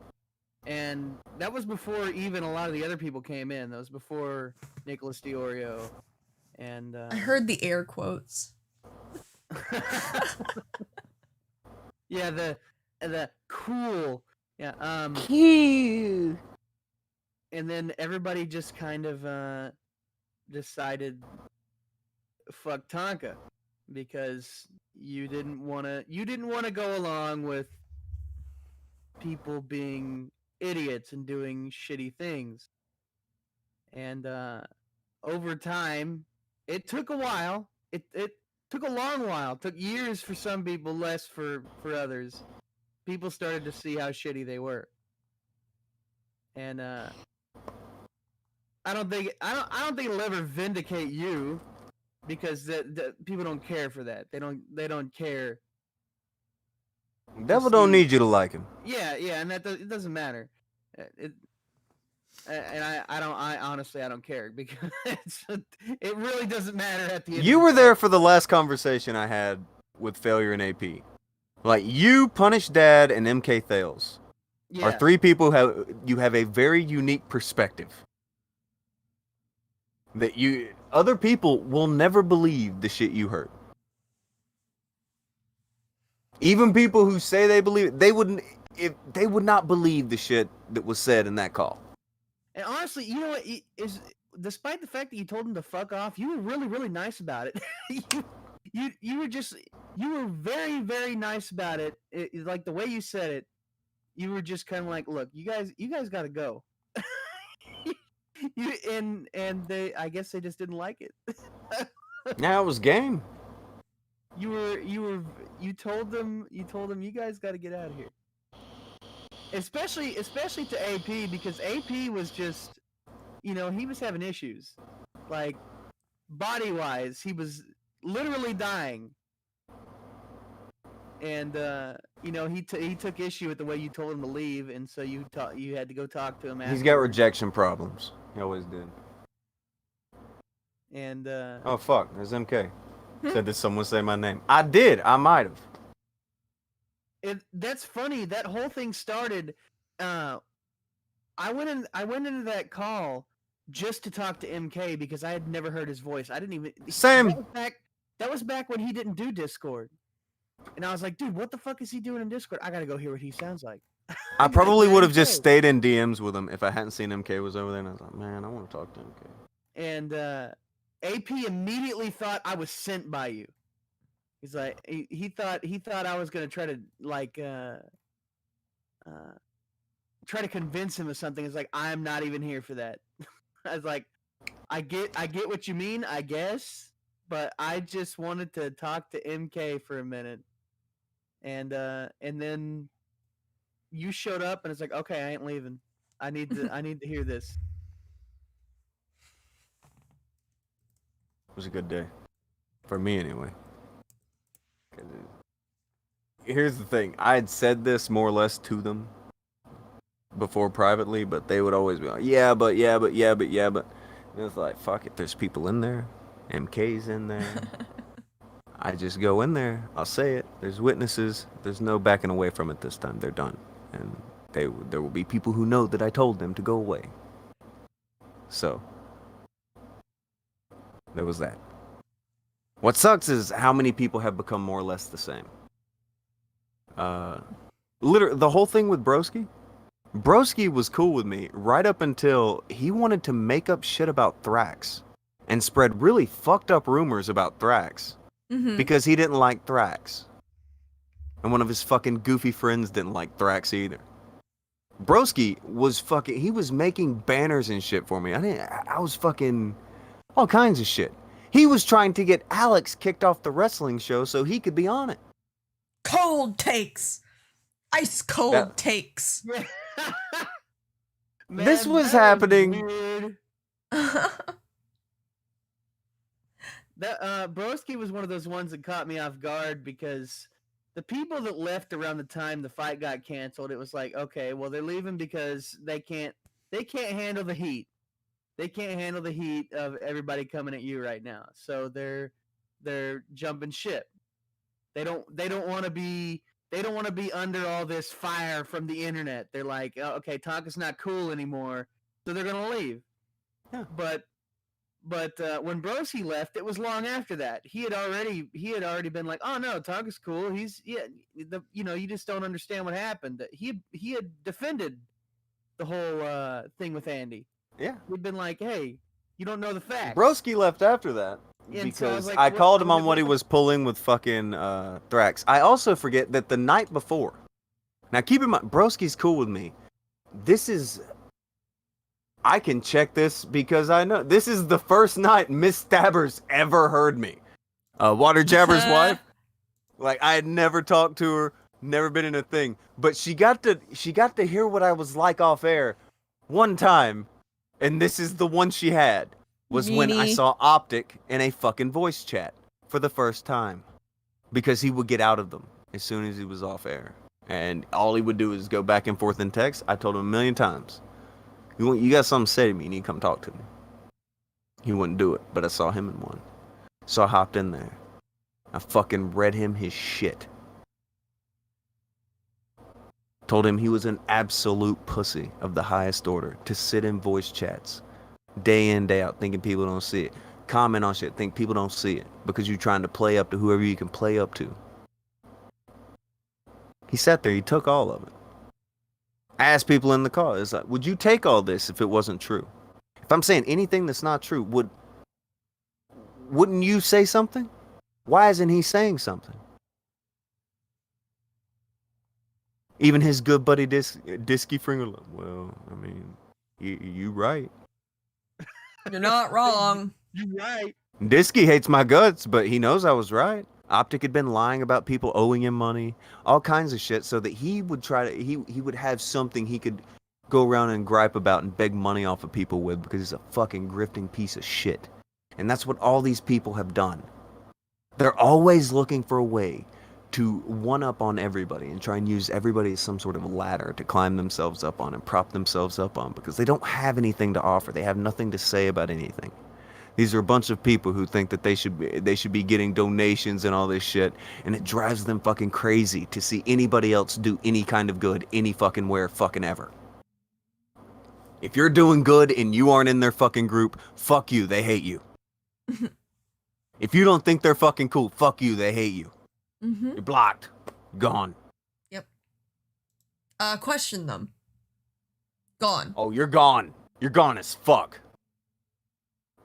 And that was before even a lot of the other people came in. That was before Nicholas Diorio. And I heard the air quotes. yeah, the cool. Yeah, Cute. and then everybody just kind of decided fuck Tonka because you didn't want to go along with people being idiots and doing shitty things. And over time, it took a while. It took a long while. It took years for some people, less for others. People started to see how shitty they were. And I don't think it'll ever vindicate you because the people don't care for that. They don't care. Devil don't need you to like him. Yeah, and it doesn't matter. I honestly don't care because it really doesn't matter at the end. You of were the there day. for the last conversation I had with Failure and AP. Like, you, Punish Dad, and MK Thales are Yeah. three people you have a very unique perspective that other people will never believe the shit you heard. Even people who say they believe it, they would not believe the shit that was said in that call. And honestly, you know what is despite the fact that you told him to fuck off, you were really, really nice about it. you were very, very nice about it. Like the way you said it, you were just kind of like, look, you guys got to go. And I guess they just didn't like it. Yeah, it was game. You told them you guys got to get out of here. Especially to AP, because AP was just, he was having issues, like body wise, he was literally dying, and he took issue with the way you told him to leave, and so you had to go talk to him. He's got afterwards. rejection problems. He always did. And Oh fuck, there's MK. Said did someone say my name? I did. I might have. that's funny. That whole thing started. I went into that call just to talk to MK because I had never heard his voice. I didn't even. Same. That was back when he didn't do Discord, and I was like, dude, what the fuck is he doing in Discord? I gotta go hear what he sounds like. I probably would have just MK. stayed in DMs with him if I hadn't seen MK was over there, and I was like, man, I want to talk to MK. And AP immediately thought I was sent by you. He's like, he thought I was gonna try to like try to convince him of something. It's like, I'm not even here for that. I was like, I get what you mean, I guess, but I just wanted to talk to MK for a minute, and then you showed up, and it's like, okay, I ain't leaving. I need to hear this. It was a good day. For me, anyway. Here's the thing. I had said this more or less to them before privately, but they would always be like, yeah, but. And it's like, fuck it. There's people in there. MK's in there. I just go in there. I'll say it. There's witnesses. There's no backing away from it this time. They're done. And there will be people who know that I told them to go away. So, there was that. What sucks is how many people have become more or less the same. Literally, the whole thing with Broski was cool with me right up until he wanted to make up shit about Thrax and spread really fucked up rumors about Thrax because he didn't like Thrax. And one of his fucking goofy friends didn't like Thrax either. Broski was he was making banners and shit for me. I was fucking all kinds of shit. He was trying to get Alex kicked off the wrestling show so he could be on it. Cold takes. Ice cold takes. Man, This was that happening. weird. That Broski was one of those ones that caught me off guard because the people that left around the time the fight got canceled, it was like, okay, well, they're leaving because they can't handle the heat. They can't handle the heat of everybody coming at you right now. So they're jumping ship. They don't want to be under all this fire from the internet. They're like, oh, okay, Tonka's not cool anymore, so they're gonna leave. Yeah. But when Broski left, it was long after that. He had already been like, oh no, Tonka's cool. You just don't understand what happened. He had defended the whole thing with Andy. Yeah. We'd been like, hey, you don't know the facts. Broski left after that. And so I was Because like, I what- called him I'm on like, what he was pulling with fucking Thrax. I also forget that the night before. Now keep in mind, Broski's cool with me. I can check this because I know this is the first night Miss Stabbers ever heard me. Water Jabber's wife. Like I had never talked to her, never been in a thing, but she got to hear what I was like off air one time, and this is the one she had. Was when I Meanie. saw Optic in a fucking voice chat for the first time. Because he would get out of them as soon as he was off air. And all he would do is go back and forth in text. I told him a million times, you got something to say to me, you need to come talk to me. He wouldn't do it, but I saw him in one. So I hopped in there. I fucking read him his shit. Told him he was an absolute pussy of the highest order to sit in voice chats day in, day out, thinking people don't see it. Comment on shit, think people don't see it because you're trying to play up to whoever you can play up to. He sat there, he took all of it. I asked people in the car, it's like, would you take all this if it wasn't true? If I'm saying anything that's not true, wouldn't you say something? Why isn't he saying something? Even his good buddy Disky Fringle, well, I mean, you right. You're not wrong. You're right. Disky hates my guts, but he knows I was right. Optic had been lying about people owing him money, all kinds of shit, so that he would he would have something he could go around and gripe about and beg money off of people with because he's a fucking grifting piece of shit. And that's what all these people have done. They're always looking for a way to one-up on everybody and try and use everybody as some sort of ladder to climb themselves up on and prop themselves up on because they don't have anything to offer. They have nothing to say about anything. These are a bunch of people who think that they should be getting donations and all this shit, and it drives them fucking crazy to see anybody else do any kind of good any fucking where fucking ever. If you're doing good and you aren't in their fucking group, fuck you, they hate you. If you don't think they're fucking cool, fuck you, they hate you. Mm-hmm. You're blocked. Gone. Question them. Gone. Oh, you're gone. You're gone as fuck.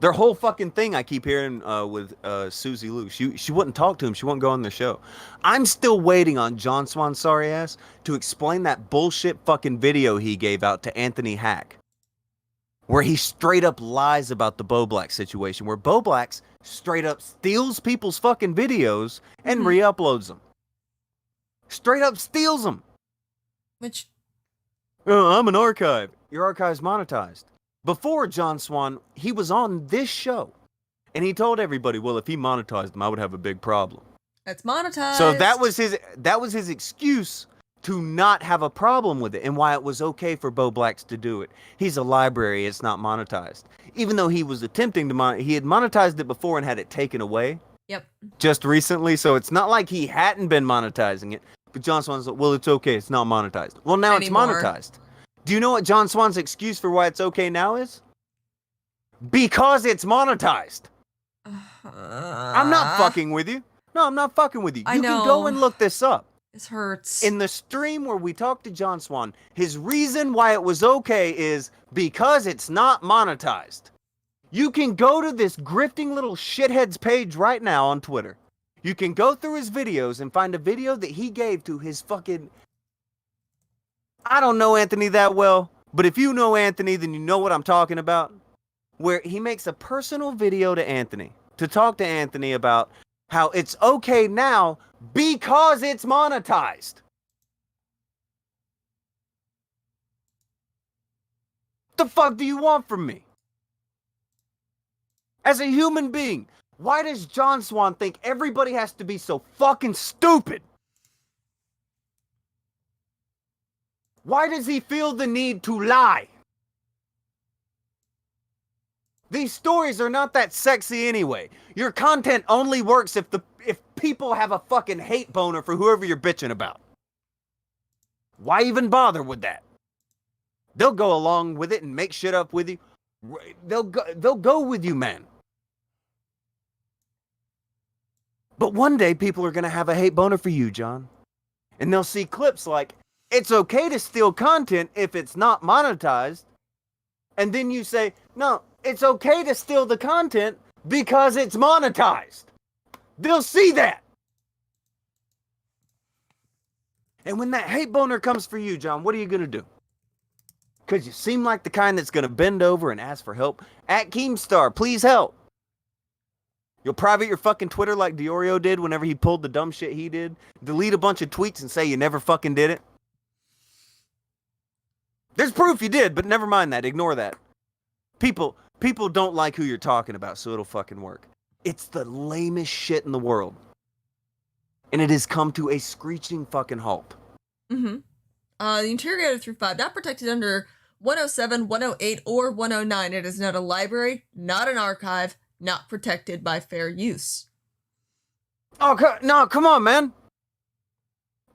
Their whole fucking thing I keep hearing with Susie Lou. She wouldn't talk to him. She wouldn't go on the show. I'm still waiting on John Swan's sorry ass to explain that bullshit fucking video he gave out to Anthony Hack, where he straight up lies about the Bo Black situation, where Bo Black straight up steals people's fucking videos and re-uploads them. Straight up steals them. Which... I'm an archive. Your archive's monetized. Before John Swan, he was on this show, and he told everybody, well, if he monetized them, I would have a big problem. That's monetized. So that was his excuse to not have a problem with it, and why it was okay for Bo Blacks to do it. He's a library, it's not monetized. Even though he was attempting to he had monetized it before and had it taken away. Yep. Just recently, so it's not like he hadn't been monetizing it. But John Swan's like, well, it's okay, it's not monetized. Well, now Anymore. It's monetized. Do you know what John Swan's excuse for why it's okay now is? Because it's monetized. I'm not fucking with you. No, I'm not fucking with you. I You know. can go and look this up. This hurts. In the stream where we talked to John Swan, his reason why it was okay is because it's not monetized. You can go to this grifting little shithead's page right now on Twitter. You can go through his videos and find a video that he gave to his fucking... I don't know Anthony that well, but if you know Anthony, then you know what I'm talking about. Where he makes a personal video to Anthony, to talk to Anthony about how it's okay now because it's monetized. The fuck do you want from me? As a human being, why does John Swan think everybody has to be so fucking stupid? Why does he feel the need to lie? These stories are not that sexy anyway. Your content only works if people have a fucking hate boner for whoever you're bitching about. Why even bother with that? They'll go along with it and make shit up with you. They'll go with you, man. But one day people are going to have a hate boner for you, John. And they'll see clips like, it's okay to steal content if it's not monetized. And then you say, no, it's okay to steal the content because it's monetized. They'll see that. And when that hate boner comes for you, John, what are you going to do? Because you seem like the kind that's going to bend over and ask for help. At Keemstar, please help. You'll private your fucking Twitter like Diorio did whenever he pulled the dumb shit he did. Delete a bunch of tweets and say you never fucking did it. There's proof you did, but never mind that. Ignore that. People don't like who you're talking about, so it'll fucking work. It's the lamest shit in the world. And it has come to a screeching fucking halt. Mm-hmm. The Interrogator through 5, not protected under 107, 108, or 109. It is not a library, not an archive, not protected by fair use. Oh, no, come on, man.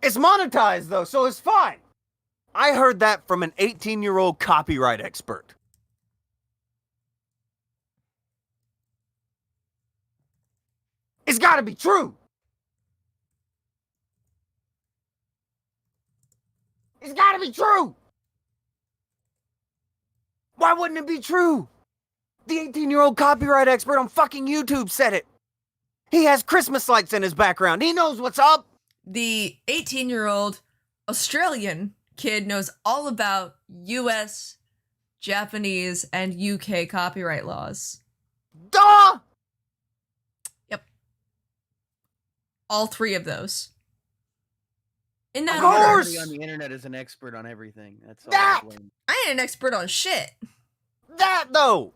It's monetized, though, so it's fine. I heard that from an 18-year-old copyright expert. It's gotta be true. It's gotta be true. Why wouldn't it be true? The 18-year-old copyright expert on fucking YouTube said it. He has Christmas lights in his background. He knows what's up. The 18-year-old Australian kid knows all about US, Japanese, and UK copyright laws. Duh! Yep. All three of those. In that Of order. course! Everybody on the internet is an expert on everything. That's all. That- I blame. I ain't an expert on shit. That, though!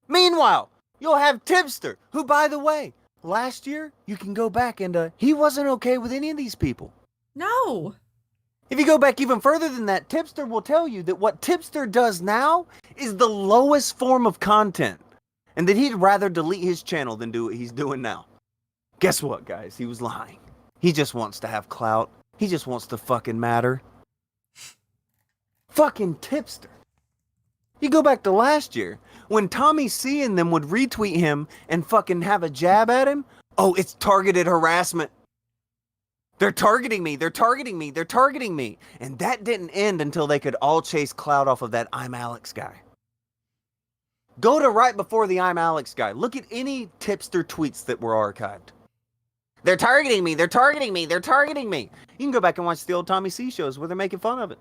Meanwhile, you'll have Tipster, who, by the way, last year, you can go back and, he wasn't okay with any of these people. No. If you go back even further than that, Tipster will tell you that what Tipster does now is the lowest form of content. And that he'd rather delete his channel than do what he's doing now. Guess what, guys? He was lying. He just wants to have clout. He just wants to fucking matter. Fucking Tipster. You go back to last year, when Tommy C and them would retweet him and fucking have a jab at him. Oh, it's targeted harassment. They're targeting me. They're targeting me. They're targeting me. And that didn't end until they could all chase clout off of that I'm Alex guy. Go to right before the I'm Alex guy. Look at any tipster tweets that were archived. They're targeting me. They're targeting me. They're targeting me. You can go back and watch the old Tommy C shows where they're making fun of it.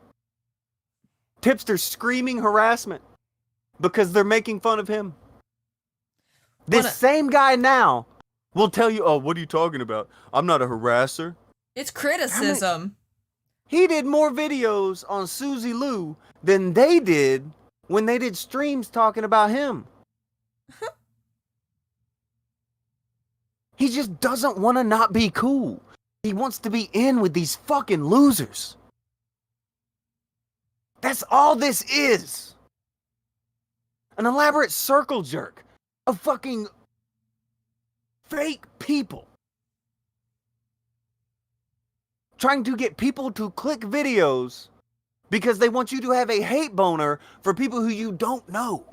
Tipster screaming harassment because they're making fun of him. This same guy now will tell you, oh, what are you talking about? I'm not a harasser. It's criticism. He did more videos on Susie Lou than they did when they did streams talking about him. He just doesn't want to not be cool. He wants to be in with these fucking losers. That's all this is. An elaborate circle jerk of fucking fake people. Trying to get people to click videos because they want you to have a hate boner for people who you don't know.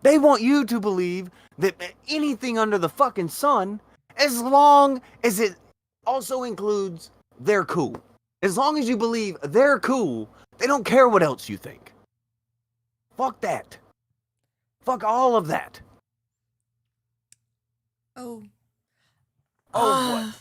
They want you to believe that anything under the fucking sun, as long as it also includes they're cool. As long as you believe they're cool, they don't care what else you think. Fuck that. Fuck all of that. Oh. What?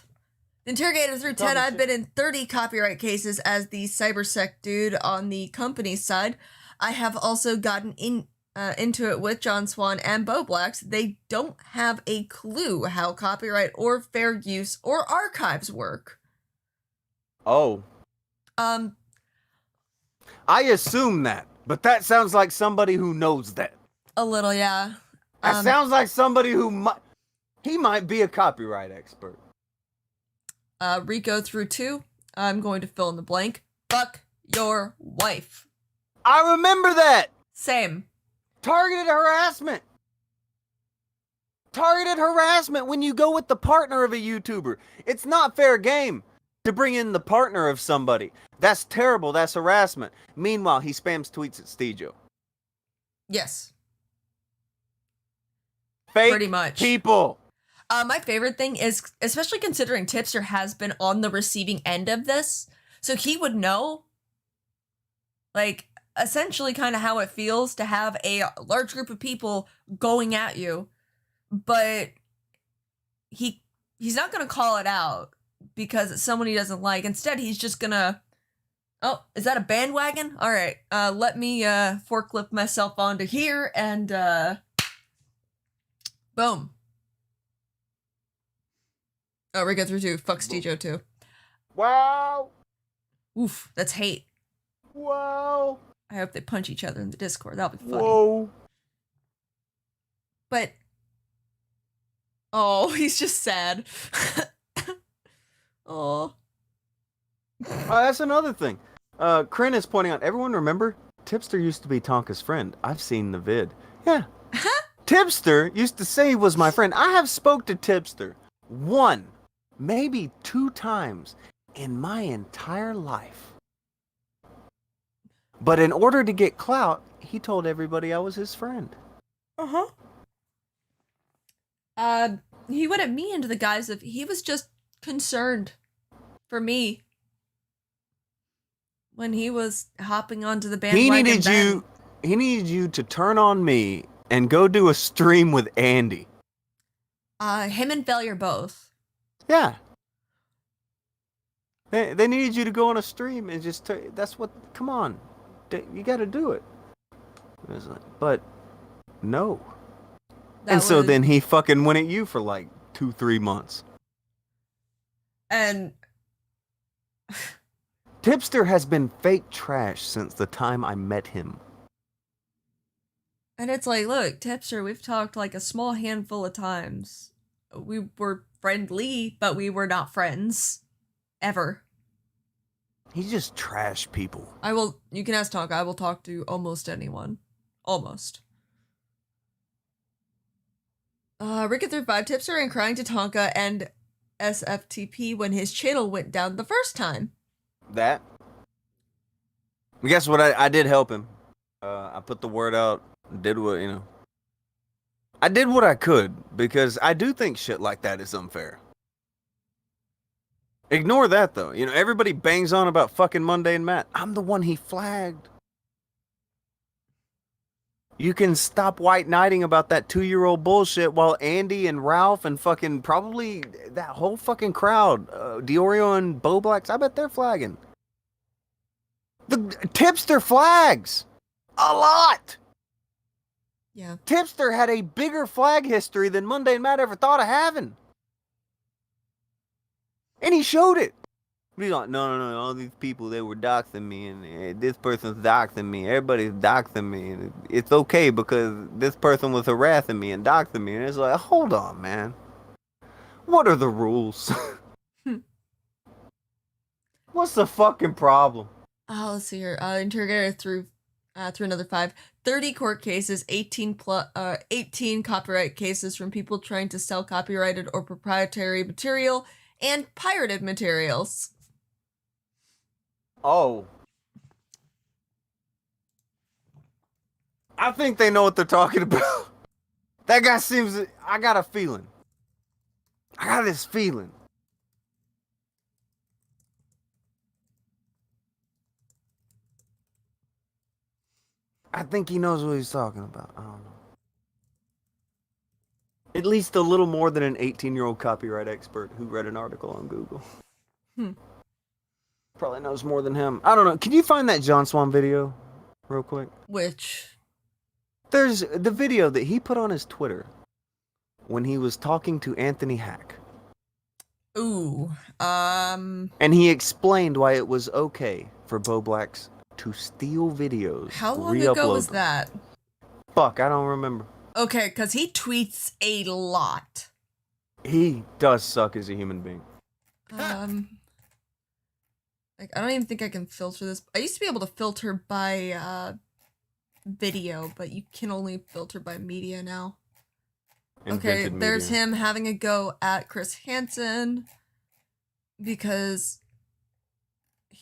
Interrogator through 10, I've been in 30 copyright cases as the cybersec dude on the company side. I have also gotten into it with John Swan and Bo Blacks. They don't have a clue how copyright or fair use or archives work. Oh. I assume that, but that sounds like somebody who knows that. A little, yeah. That sounds like somebody who he might be a copyright expert. Rico through 2, I'm going to fill in the blank. Fuck your wife. I remember that. Same. Targeted harassment. Targeted harassment when you go with the partner of a YouTuber. It's not fair game to bring in the partner of somebody. That's terrible. That's harassment. Meanwhile, he spams tweets at Stejo. Yes. Fake pretty much. people. My favorite thing is, especially considering Tipster has been on the receiving end of this, so he would know, like, essentially kind of how it feels to have a large group of people going at you, but he's not going to call it out because it's someone he doesn't like. Instead, he's just going to, oh, is that a bandwagon? All right, let me forklift myself onto here and boom. Oh, we go through to fuck Stejo too. Wow. Oof, that's hate. Wow. I hope they punch each other in the Discord. That'll be funny. Whoa. But oh, he's just sad. Oh. That's another thing. Kryn is pointing out, everyone remember? Tipster used to be Tonka's friend. I've seen the vid. Yeah. Tipster used to say he was my friend. I have spoke to Tipster 1, maybe 2 times in my entire life. But in order to get clout, he told everybody I was his friend. Uh-huh. He went at me into the guise of he was just concerned for me when he was hopping onto the bandwagon. He needed you to turn on me and go do a stream with Andy. Him and Failure both. Yeah. They needed you to go on a stream and just that's what, come on. You got to do it. But no. And so then he fucking went at you for like 2-3 months. And Tipster has been fake trash since the time I met him. And it's like, look, Tipster, we've talked like a small handful of times. We were friendly, but we were not friends. Ever. He's just trash people. You can ask Tonka, I will talk to almost anyone. Almost. Ricky through 5, Tipster and crying to Tonka and SFTP when his channel went down the first time. That? Guess what? I did help him. I put the word out, did what, I did what I could because I do think shit like that is unfair. Ignore that though. You know, everybody bangs on about fucking Mundane Matt. I'm the one he flagged. You can stop white knighting about that 2-year-old bullshit while Andy and Ralph and fucking probably that whole fucking crowd, Diorio and Bo Blacks, I bet they're flagging. The Tipster flags a lot. Yeah. Tipster had a bigger flag history than Mundane Matt ever thought of having. And he showed it. He's like, no, all these people, they were doxing me, and this person's doxing me, everybody's doxing me, and it's okay because this person was harassing me and doxing me, and it's like, hold on, man. What are the rules? What's the fucking problem? Oh, let's see here. Interrogator through another 5. 30 court cases, 18 copyright cases from people trying to sell copyrighted or proprietary material, and pirated materials. Oh. I think they know what they're talking about. That guy seems... I got a feeling. I got this feeling. I think he knows what he's talking about. I don't know. At least a little more than an 18-year-old copyright expert who read an article on Google. Probably knows more than him. I don't know. Can you find that John Swan video real quick? Which? There's the video that he put on his Twitter when he was talking to Anthony Hack. Ooh. And he explained why it was okay for Bo Blacks to steal videos. How long ago was that? Fuck, I don't remember. Okay, because he tweets a lot. He does suck as a human being. Like, I don't even think I can filter this. I used to be able to filter by video, but you can only filter by media now. Okay, there's him having a go at Chris Hansen because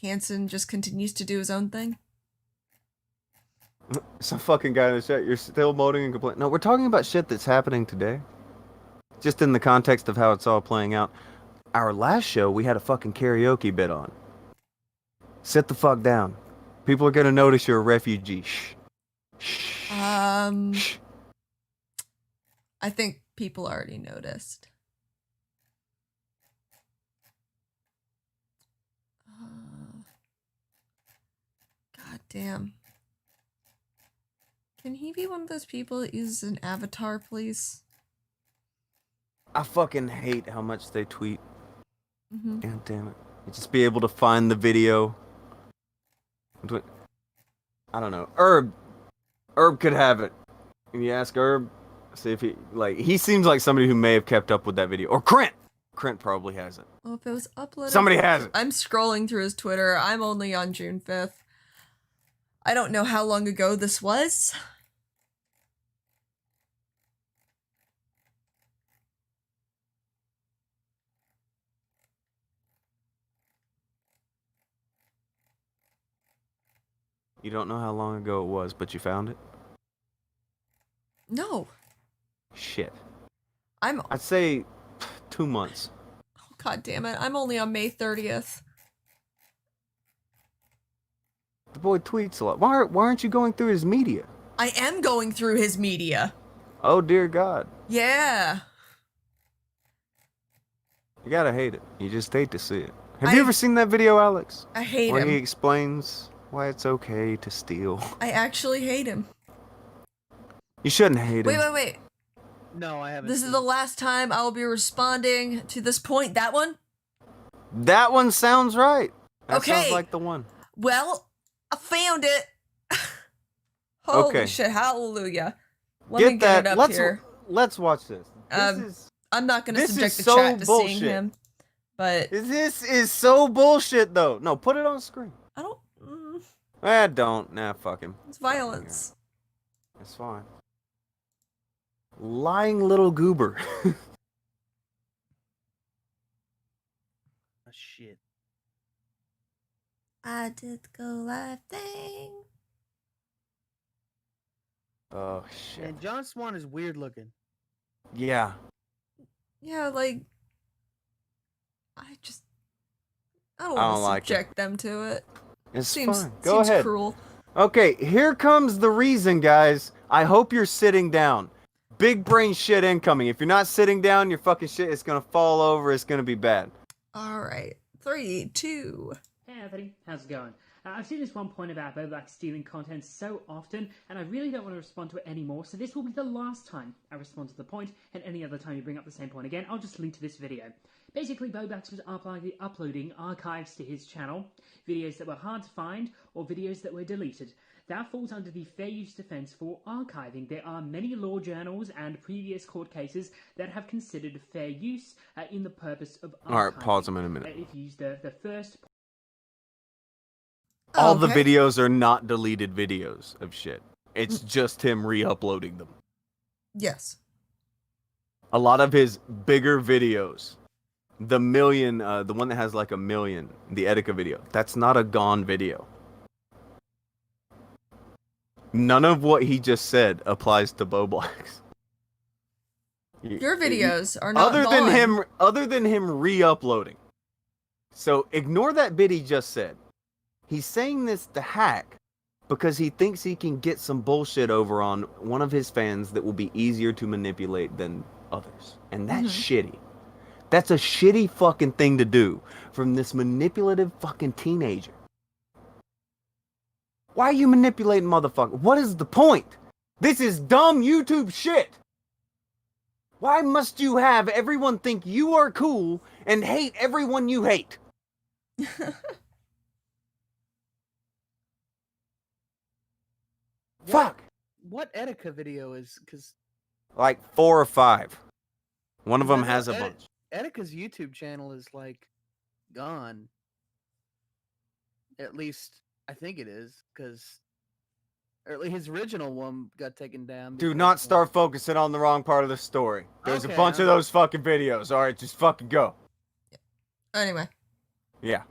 Hansen just continues to do his own thing. Some fucking guy in the chat, you're still moaning and complaining. No, we're talking about shit that's happening today. Just in the context of how it's all playing out. Our last show, we had a fucking karaoke bit on. Sit the fuck down. People are gonna notice you're a refugee. Shh. Shh. Shh. I think people already noticed. God damn. Can he be one of those people that uses an avatar, please? I fucking hate how much they tweet. Mm-hmm. God damn it. You just be able to find the video. I don't know. Herb could have it. If you ask Herb, see if he seems like somebody who may have kept up with that video. Or Krent probably has it. Well, if it was uploaded... Somebody has it. I'm scrolling through his Twitter. I'm only on June 5th. I don't know how long ago this was. You don't know how long ago it was, but you found it? No. Shit. I'd say 2 months. Oh, God damn it. I'm only on May 30th. The boy tweets a lot. Why aren't you going through his media? I am going through his media. Oh, dear God. Yeah. You gotta hate it. You just hate to see it. Have you ever seen that video, Alex? I hate him. Where he explains why it's okay to steal. I actually hate him. You shouldn't hate him. Wait. No, I haven't. This is the last time I will be responding to this point. That one? That one sounds right. That Okay. sounds like the one. Well, I found it. Holy Okay. shit, hallelujah. Let me get it up here. Let's watch this. I'm not going to subject the so chat to bullshit. seeing him, but... This is so bullshit, though. No, put it on screen. I don't... Don't. Nah, fuck him. It's violence. It's fine. Lying little goober. Oh, shit. I did the go live thing. Oh, shit. And John Swan is weird looking. Yeah. Yeah, like I don't I want don't to like it. subject them to it. It's fine. Go Seems ahead. cruel. Okay, here comes the reason, guys. I hope you're sitting down. Big brain shit incoming. If you're not sitting down, your fucking shit is gonna fall over. It's gonna be bad. All right, 3, 2. Hey Anthony, how's it going? I've seen this one point about Boblack stealing content so often, and I really don't want to respond to it anymore, so this will be the last time I respond to the point, and any other time you bring up the same point again, I'll just link to this video. Basically, Boblax was uploading archives to his channel, videos that were hard to find, or videos that were deleted. That falls under the fair use defense for archiving. There are many law journals and previous court cases that have considered fair use in the purpose of archiving. Alright, pause a minute. If you use the first... All the Okay. videos are not deleted videos of shit. It's just him re-uploading them. Yes. A lot of his bigger videos, the one that has like 1 million, the Etika video, that's not a gone video. None of what he just said applies to Boblax. Your videos are not other than him re-uploading. So ignore that bit he just said. He's saying this to hack because he thinks he can get some bullshit over on one of his fans that will be easier to manipulate than others. And that's shitty. That's a shitty fucking thing to do from this manipulative fucking teenager. Why are you manipulating, motherfucker? What is the point? This is dumb YouTube shit. Why must you have everyone think you are cool and hate everyone you hate? Fuck. What Etika video is? Because Like 4 or 5. One of them has a bunch. Etika's YouTube channel is like gone. At least I think it is, because his original one got taken down. Do because, not start focusing on the wrong part of the story. There's a Okay, bunch of I'm- those fucking videos. All right, just fucking go. Anyway. Yeah.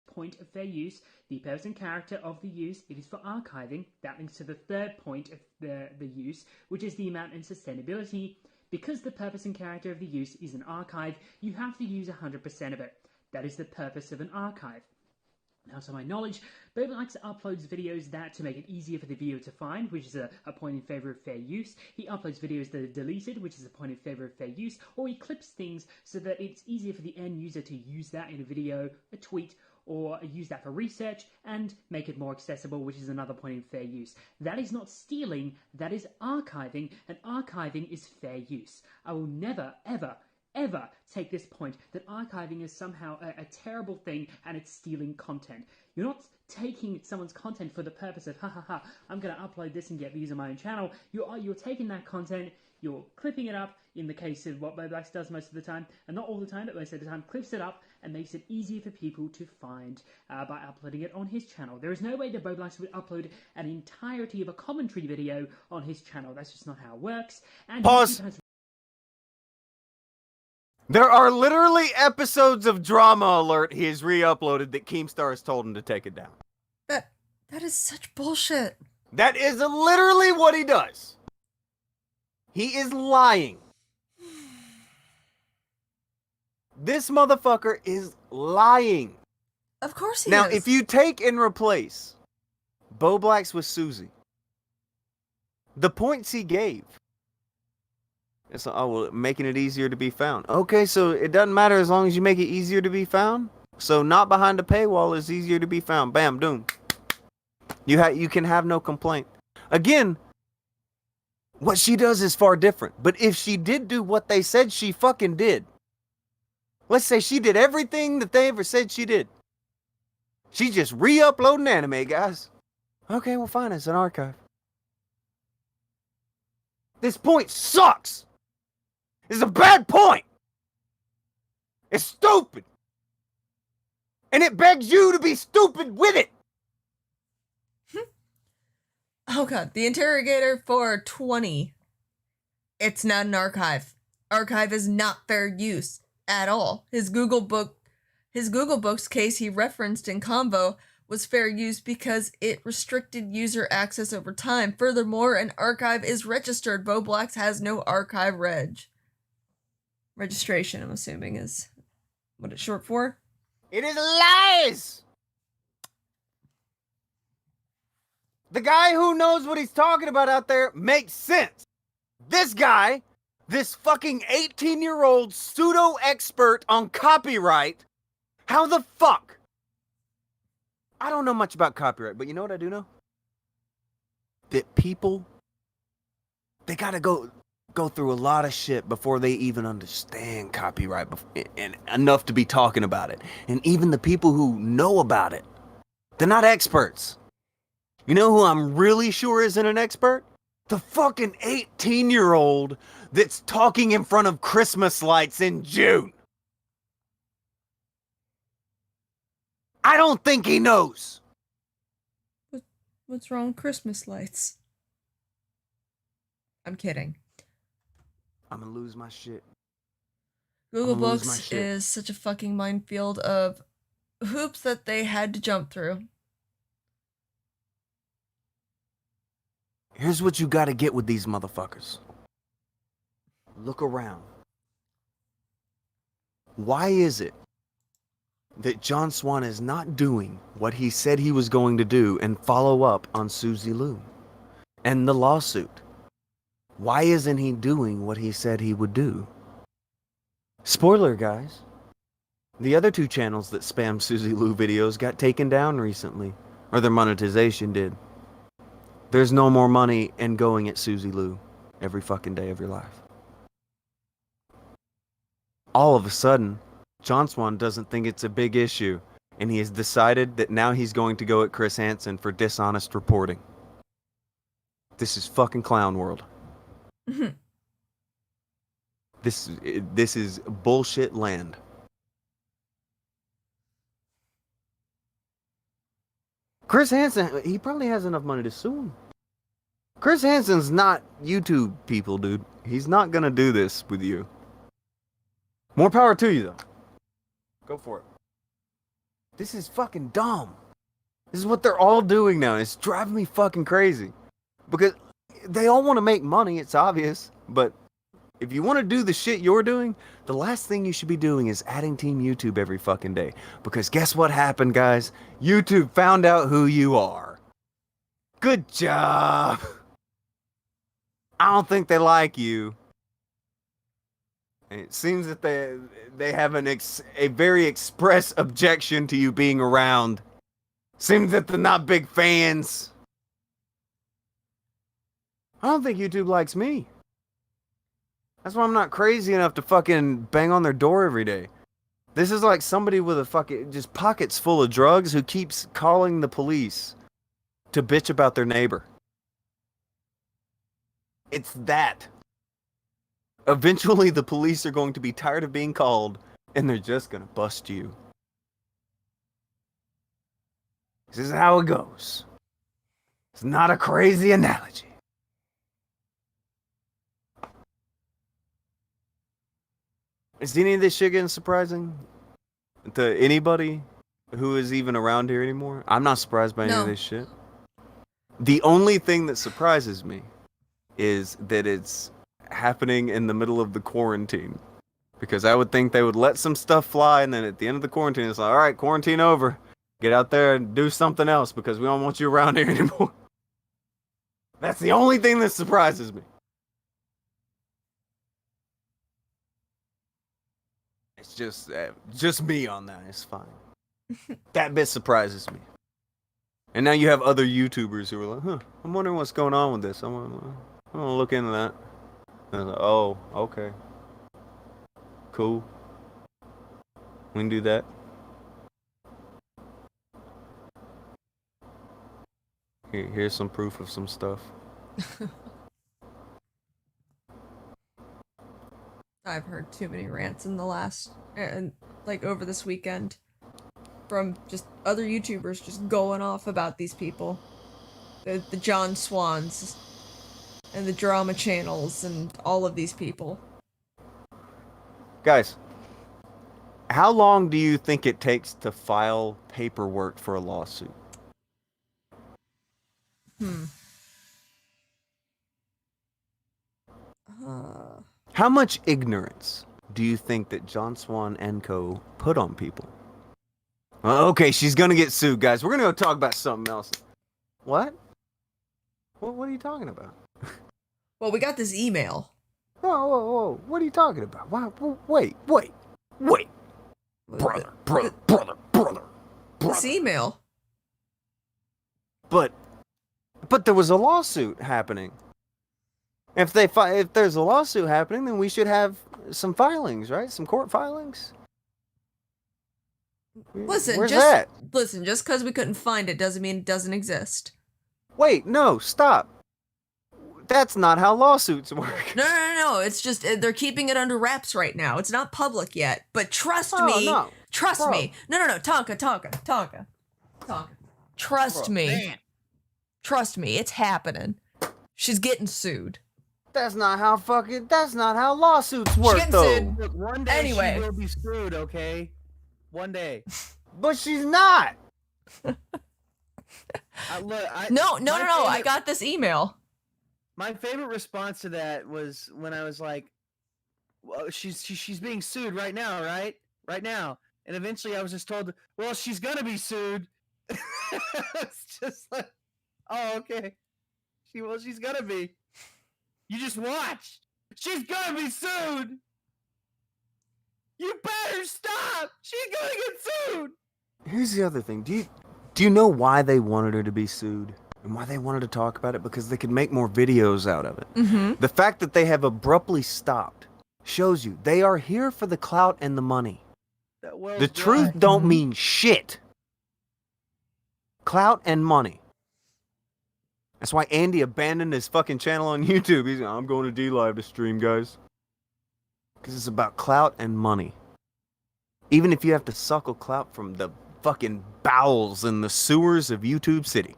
Point of fair use, the purpose and character of the use, it is for archiving. That links to the third point of the use, which is the amount and sustainability. Because the purpose and character of the use is an archive, you have to use 100% of it. That is the purpose of an archive. Now, to my knowledge, Boblax uploads videos that to make it easier for the viewer to find, which is a point in favor of fair use. He uploads videos that are deleted, which is a point in favor of fair use, or he clips things so that it's easier for the end user to use that in a video, a tweet, or use that for research and make it more accessible, which is another point in fair use. That is not stealing, that is archiving, and archiving is fair use. I will never, ever take this point that archiving is somehow a terrible thing and it's stealing content. You're not taking someone's content for the purpose of, I'm going to upload this and get views on my own channel. You're taking that content, you're clipping it up, in the case of what Boblax does most of the time, and not all the time, but most of the time, clips it up and makes it easier for people to find by uploading it on his channel. There is no way that Boblax would upload an entirety of a commentary video on his channel. That's just not how it works. And Pause. There are literally episodes of Drama Alert he has re-uploaded that Keemstar has told him to take it down. That is such bullshit. That is literally what he does. He is lying. This motherfucker is lying. Of course he Now, is. if you take and replace Boblax with Susie, the points he gave, it's making it easier to be found. Okay, so it doesn't matter as long as you make it easier to be found. So not behind a paywall is easier to be found. Bam, doom. You can have no complaint. Again, what she does is far different. But if she did do what they said she fucking did, let's say she did everything that they ever said she did. She's just re-uploading anime, guys. Okay, well, fine. It's an archive. This point sucks. It's a bad point. It's stupid. And it begs you to be stupid with it. Oh god, the interrogator for 20. It's not an archive. Archive is not fair use at all. His Google Books case he referenced in Convo was fair use because it restricted user access over time. Furthermore, an archive is registered. Voblax has no archive registration, I'm assuming is what it's short for. It is lies! The guy who knows what he's talking about out there makes sense. This guy, this fucking 18-year-old pseudo-expert on copyright, how the fuck? I don't know much about copyright, but you know what I do know? That people, they gotta go through a lot of shit before they even understand copyright and enough to be talking about it. And even the people who know about it, they're not experts. You know who I'm really sure isn't an expert? The fucking 18-year-old that's talking in front of Christmas lights in June. I don't think he knows. What's wrong with Christmas lights? I'm kidding. I'm gonna lose my shit. Google I'm gonna lose my Books shit. is such a fucking minefield of hoops that they had to jump through. Here's what you gotta get with these motherfuckers. Look around. Why is it that John Swan is not doing what he said he was going to do and follow up on Suzy Liu and the lawsuit? Why isn't he doing what he said he would do? Spoiler, guys. The other two channels that spam Suzy Liu videos got taken down recently, or their monetization did. There's no more money in going at Suzy Liu every fucking day of your life. All of a sudden, John Swan doesn't think it's a big issue, and he has decided that now he's going to go at Chris Hansen for dishonest reporting. This is fucking clown world. This is bullshit land. Chris Hansen, he probably has enough money to sue him. Chris Hansen's not YouTube people, dude. He's not gonna do this with you. More power to you, though. Go for it. This is fucking dumb. This is what they're all doing now. It's driving me fucking crazy. Because they all want to make money, it's obvious. But if you want to do the shit you're doing, the last thing you should be doing is adding Team YouTube every fucking day. Because guess what happened, guys? YouTube found out who you are. Good job. I don't think they like you. And it seems that they have a very express objection to you being around. Seems that they're not big fans. I don't think YouTube likes me. That's why I'm not crazy enough to fucking bang on their door every day. This is like somebody with a fucking just pockets full of drugs who keeps calling the police to bitch about their neighbor. It's that. Eventually, the police are going to be tired of being called, and they're just going to bust you. This is how it goes. It's not a crazy analogy. Is any of this shit getting surprising to anybody who is even around here anymore? I'm not surprised by any of this shit. The only thing that surprises me is that it's happening in the middle of the quarantine. Because I would think they would let some stuff fly, and then at the end of the quarantine, it's like, all right, quarantine over. Get out there and do something else because we don't want you around here anymore. That's the only thing that surprises me. It's just me on that. It's fine. That bit surprises me. And now you have other YouTubers who are like, I'm wondering what's going on with this. I want to look into that. And I was like, oh, okay. Cool. We can do that. Here's some proof of some stuff. I've heard too many rants in the last, like over this weekend, from just other YouTubers just going off about these people. The John Swans and the drama channels and all of these people. Guys, how long do you think it takes to file paperwork for a lawsuit? How much ignorance do you think that John Swan and Co. put on people? Okay, she's gonna get sued, guys. We're gonna go talk about something else. What? What are you talking about? Well, we got this email. Whoa. What are you talking about? Wait. Brother. This email. But there was a lawsuit happening. If there's a lawsuit happening, then we should have some filings, right? Some court filings. Listen, Where's that? Listen, just because we couldn't find it doesn't mean it doesn't exist. Wait, no, stop. That's not how lawsuits work. No. It's just they're keeping it under wraps right now. It's not public yet. But trust me. No. Trust Bro. me. No. Tonka. Trust Bro, me. Man. Trust me. It's happening. She's getting sued. That's not how lawsuits work, getting though. sued. Look, one day Anyway. she will be screwed, okay? One day. But she's not. No. my I got this email. My favorite response to that was when I was like, well, she's being sued right now, right? Right now. And eventually I was just told, well, she's gonna be sued. It's just like, oh, okay. She's gonna be. You just watch. She's gonna be sued. You better stop. She's gonna get sued. Here's the other thing. Do you know why they wanted her to be sued? And why they wanted to talk about it? Because they could make more videos out of it. Mm-hmm. The fact that they have abruptly stopped shows you they are here for the clout and the money. That well's The dry. truth don't Mhm. mean shit. Clout and money. That's why Andy abandoned his fucking channel on YouTube. He's like, I'm going to D-Live to stream, guys. Because it's about clout and money. Even if you have to suckle clout from the fucking bowels and the sewers of YouTube City.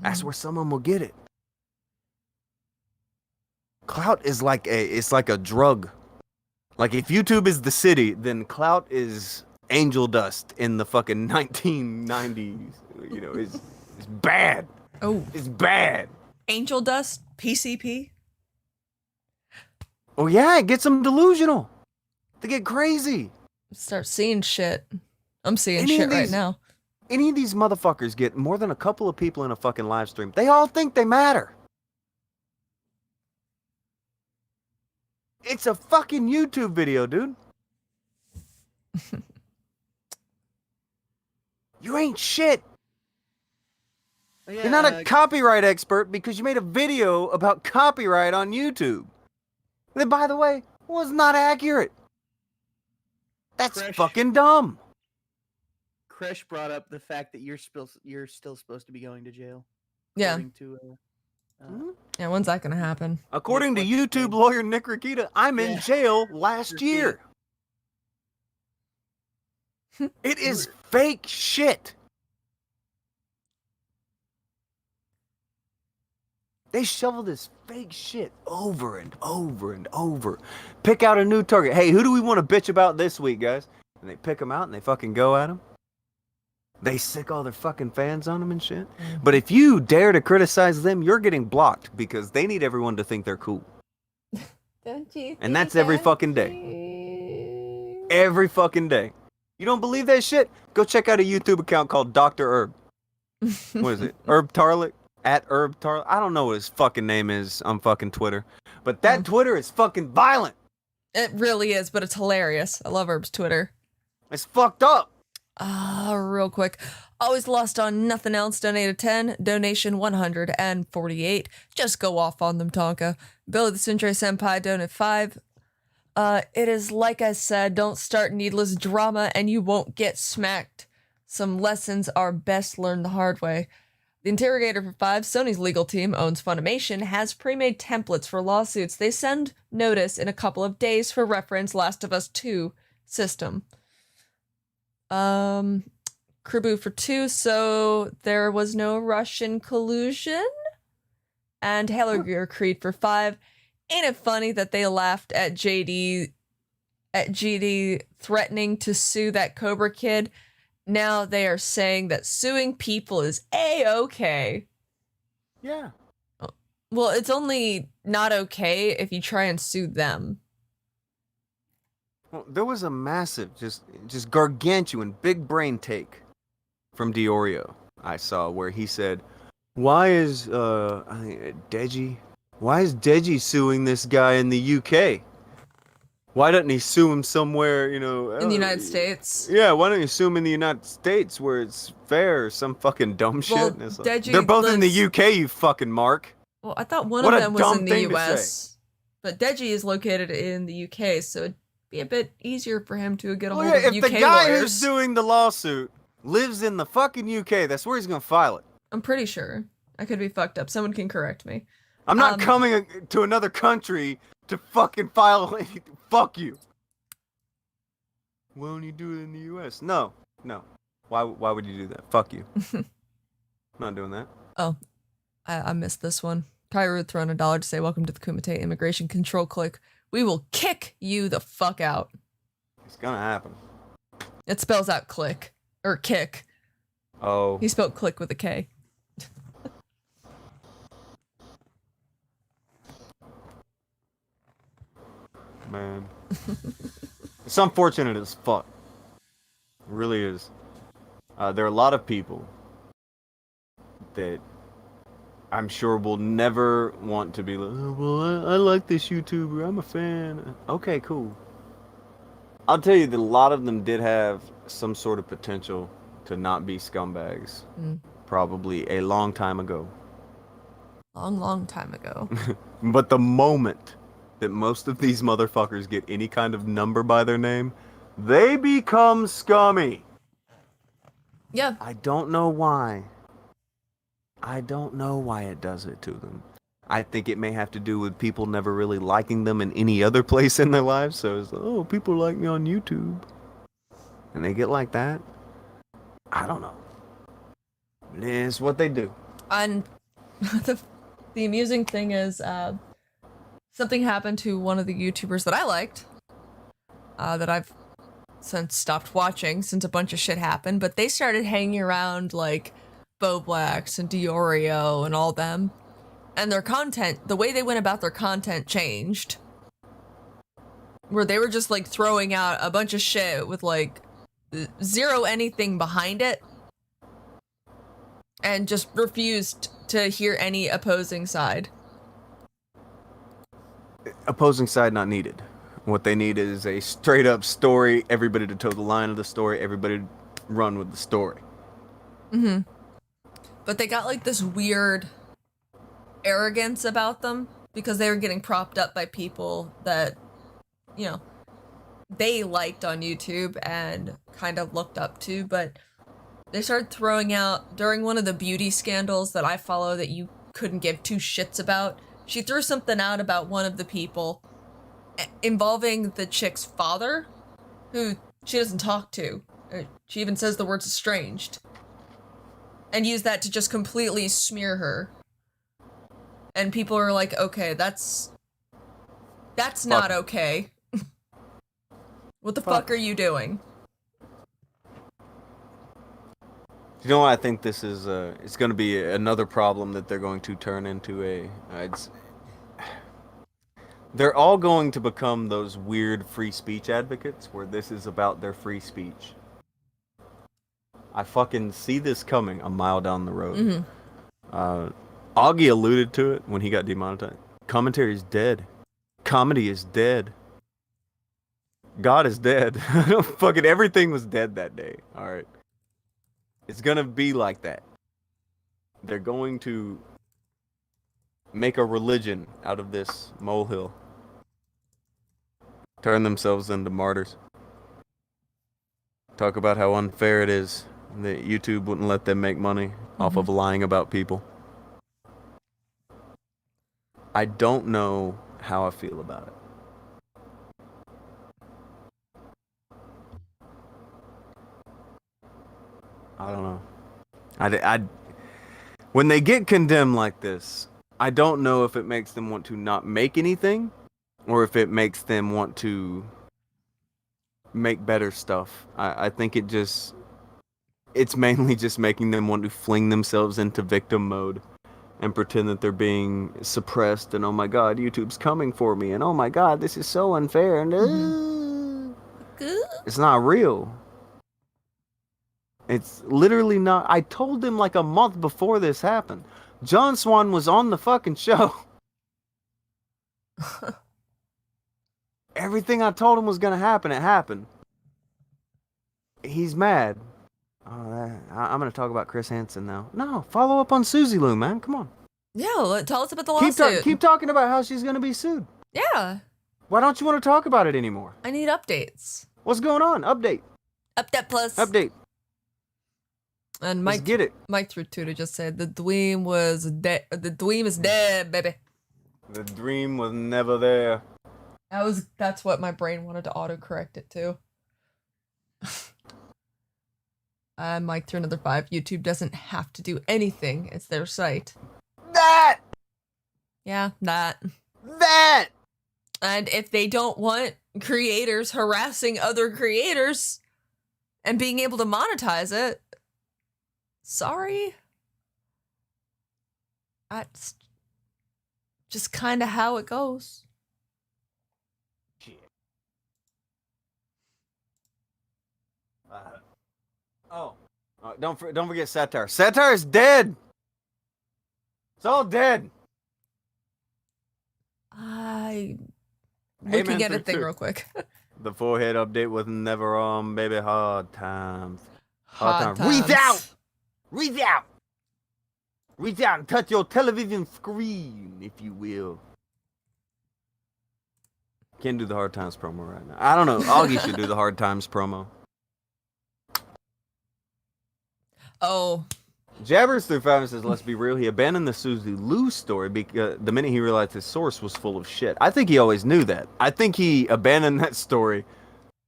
That's where someone will get it. Clout is like a drug. Like if YouTube is the city, then clout is angel dust in the fucking 1990s. You know, it's bad. Oh, It's bad. angel dust, PCP. Oh yeah, it gets them delusional. They get crazy. Start seeing shit. I'm seeing Any of shit right these- now. Any of these motherfuckers get more than a couple of people in a fucking live stream. They all think they matter. It's a fucking YouTube video, dude. You ain't shit. Yeah, You're not a copyright expert because you made a video about copyright on YouTube. That, by the way, was not accurate. That's Crash. fucking dumb. Kresh brought up the fact that you're still supposed to be going to jail. Yeah. according to, Yeah, when's that gonna happen? According to what's his YouTube name? lawyer Nick Rakita, I'm in Yeah. jail last year. It is fake shit. They shovel this fake shit over and over and over. Pick out a new target. Hey, who do we want to bitch about this week, guys? And they pick them out and they fucking go at them. They sick all their fucking fans on them and shit. But if you dare to criticize them, you're getting blocked because they need everyone to think they're cool. Don't you? And that's every fucking day. Every fucking day. You don't believe that shit? Go check out a YouTube account called Dr. Herb. What is it? Herb Tarlick? At Herb Tarlick? I don't know what his fucking name is on fucking Twitter. But that Twitter is fucking violent. It really is, but it's hilarious. I love Herb's Twitter. It's fucked up. Real quick. Always lost on nothing else. Donated 10. Donation 148. Just go off on them, Tonka. Billy the Century Senpai donated 5. It is like I said, don't start needless drama and you won't get smacked. Some lessons are best learned the hard way. The Interrogator for 5, Sony's legal team owns Funimation, has pre-made templates for lawsuits. They send notice in a couple of days for reference Last of Us 2 system. Kribu for 2, so there was no Russian collusion. And Halo Gear Creed for 5. Ain't it funny that they laughed at GD threatening to sue that Cobra Kid? Now they are saying that suing people is A-okay. Yeah. Well, it's only not okay if you try and sue them. Well, there was a massive, just gargantuan, big brain take from Diorio I saw where he said, "Why is I think Deji? Why is Deji suing this guy in the UK? Why doesn't he sue him somewhere, you know, In the United States. Yeah, why don't you sue him in the United States where it's fair or some fucking dumb shit?" Well, And it's like, Deji they're both in the lives- UK, you fucking Mark. Well, I thought one What of a them was dumb in the thing to US. But Deji is located in the UK, so it'd be a bit easier for him to get a hold Well, yeah, of if UK the guy lawyers. who's doing the lawsuit lives in the fucking UK, that's where he's gonna file it. I'm pretty sure. I could be fucked up. Someone can correct me. I'm not coming to another country to fucking file anything. Fuck you. Why don't you do it in the US? No. Why would you do that? Fuck you. I'm not doing that. Oh, I missed this one. Kyrie would throw in $1 to say, "Welcome to the Kumite Immigration Control Click. We will kick you the fuck out." It's gonna happen. It spells out click. Or kick. Oh. He spelled click with a K. Man. It's unfortunate as fuck. It really is. There are a lot of people that I'm sure will never want to be like, "Oh, well, I like this YouTuber. I'm a fan." Okay, cool. I'll tell you that a lot of them did have some sort of potential to not be scumbags. Probably a long time ago. Long time ago. But the moment that most of these motherfuckers get any kind of number by their name, they become scummy. Yeah. I don't know why. I don't know why it does it to them. I think it may have to do with people never really liking them in any other place in their lives. So it's like, oh, people like me on YouTube. And they get like that. I don't know. It is what they do. And the amusing thing is, something happened to one of the YouTubers that I liked, that I've since stopped watching since a bunch of shit happened, but they started hanging around like Bo Blacks and Diorio and all them. And their content, the way they went about their content changed. Where they were just like throwing out a bunch of shit with like zero anything behind it. And just refused to hear any opposing side. Opposing side not needed. What they need is a straight up story, everybody to toe the line of the story, everybody to run with the story. But they got like this weird arrogance about them because they were getting propped up by people that, you know, they liked on YouTube and kind of looked up to, but they started throwing out during one of the beauty scandals that I follow that you couldn't give two shits about. She threw something out about one of the people involving the chick's father, who she doesn't talk to. She even says the words estranged. And used that to just completely smear her. And people are like, okay, that's not okay. What the fuck are you doing? You know what? I think this is it's going to be another problem that they're going to turn into they're all going to become those weird free speech advocates where this is about their free speech. I fucking see this coming a mile down the road. Augie alluded to it when he got demonetized. Commentary is dead. Comedy is dead. God is dead. Fucking everything was dead that day. All right. It's gonna be like that. They're going to make a religion out of this molehill. Turn themselves into martyrs. Talk about how unfair it is that YouTube wouldn't let them make money off of lying about people. I don't know how I feel about it. I don't know. When they get condemned like this, I don't know if it makes them want to not make anything or if it makes them want to make better stuff. I think it's mainly just making them want to fling themselves into victim mode and pretend that they're being suppressed and oh my god, YouTube's coming for me and oh my god, this is so unfair and it's not real. It's literally not. I told him like a month before this happened. John Swan was on the fucking show. Everything I told him was gonna happen, it happened. He's mad. I'm gonna talk about Chris Hansen now. No, follow up on Susie Lou, man. Come on. Yeah, tell us about the lawsuit. Keep talking about how she's gonna be sued. Yeah. Why don't you want to talk about it anymore? I need updates. What's going on? Update. Update plus. Update. And Let's get it. Mike through Tutor just said the Dweem was dead. The Dweem is dead, baby. The dream was never there. That's what my brain wanted to autocorrect it to. Mike through another 5. YouTube doesn't have to do anything. It's their site. That. Yeah, that. And if they don't want creators harassing other creators and being able to monetize it, sorry. That's just kind of how it goes. Shit. Don't forget Satire. Satire is dead. It's all dead. Looking at a thing real quick. The forehead update was never on, baby. Hard times. Hard times. Reach out. Reach out. Reach out and touch your television screen, if you will. Can't do the Hard Times promo right now. I don't know. Augie should do the Hard Times promo. Oh. Jabbers through 5 and says, let's be real. He abandoned the Susie Lou story because the minute he realized his source was full of shit. I think he always knew that. I think he abandoned that story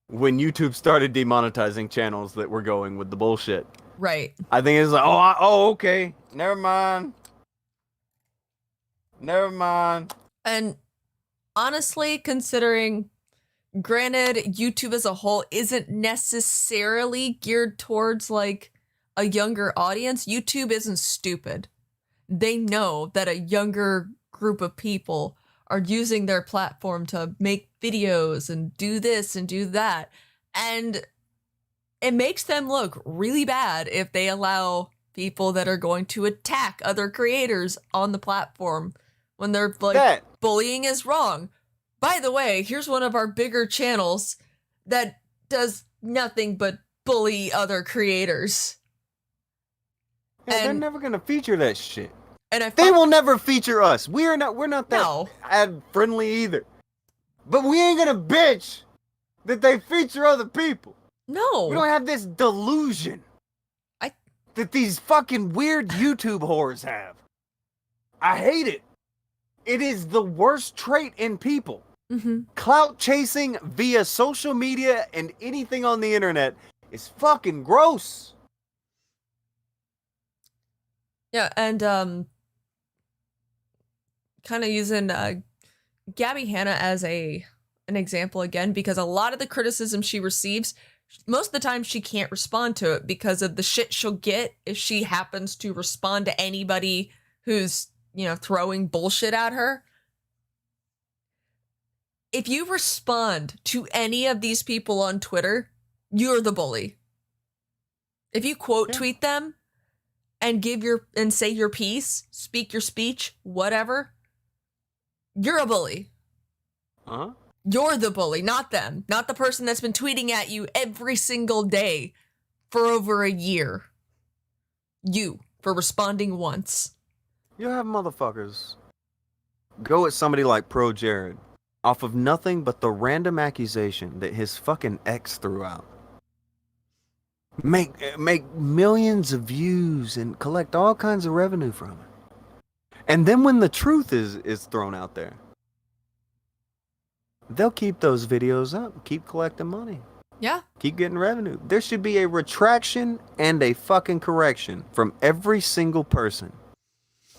when YouTube started demonetizing channels that were going with the bullshit. Right. I think it's like, okay. Never mind. And honestly, considering, granted, YouTube as a whole isn't necessarily geared towards like a younger audience. YouTube isn't stupid. They know that a younger group of people are using their platform to make videos and do this and do that. And it makes them look really bad if they allow people that are going to attack other creators on the platform when they're like, bullying is wrong. By the way, here's one of our bigger channels that does nothing but bully other creators. Yeah, they're never gonna feature that shit. And they will never feature us. We're not that ad friendly either. But we ain't gonna bitch that they feature other people. No. We don't have this delusion that these fucking weird YouTube whores have. I hate it. It is the worst trait in people. Mm-hmm. Clout chasing via social media and anything on the internet is fucking gross. Yeah, and kind of using Gabby Hanna as an example again, because a lot of the criticism she receives, most of the time she can't respond to it because of the shit she'll get if she happens to respond to anybody who's, throwing bullshit at her. If you respond to any of these people on Twitter, you're the bully. If you quote tweet them and say your piece, speak your speech, whatever, you're a bully. Uh-huh. You're the bully, not them. Not the person that's been tweeting at you every single day for over a year. You, for responding once. You have motherfuckers go at somebody like Pro Jared off of nothing but the random accusation that his fucking ex threw out. Make millions of views and collect all kinds of revenue from it. And then when the truth is thrown out there, they'll keep those videos up, keep collecting money. Yeah. Keep getting revenue. There should be a retraction and a fucking correction from every single person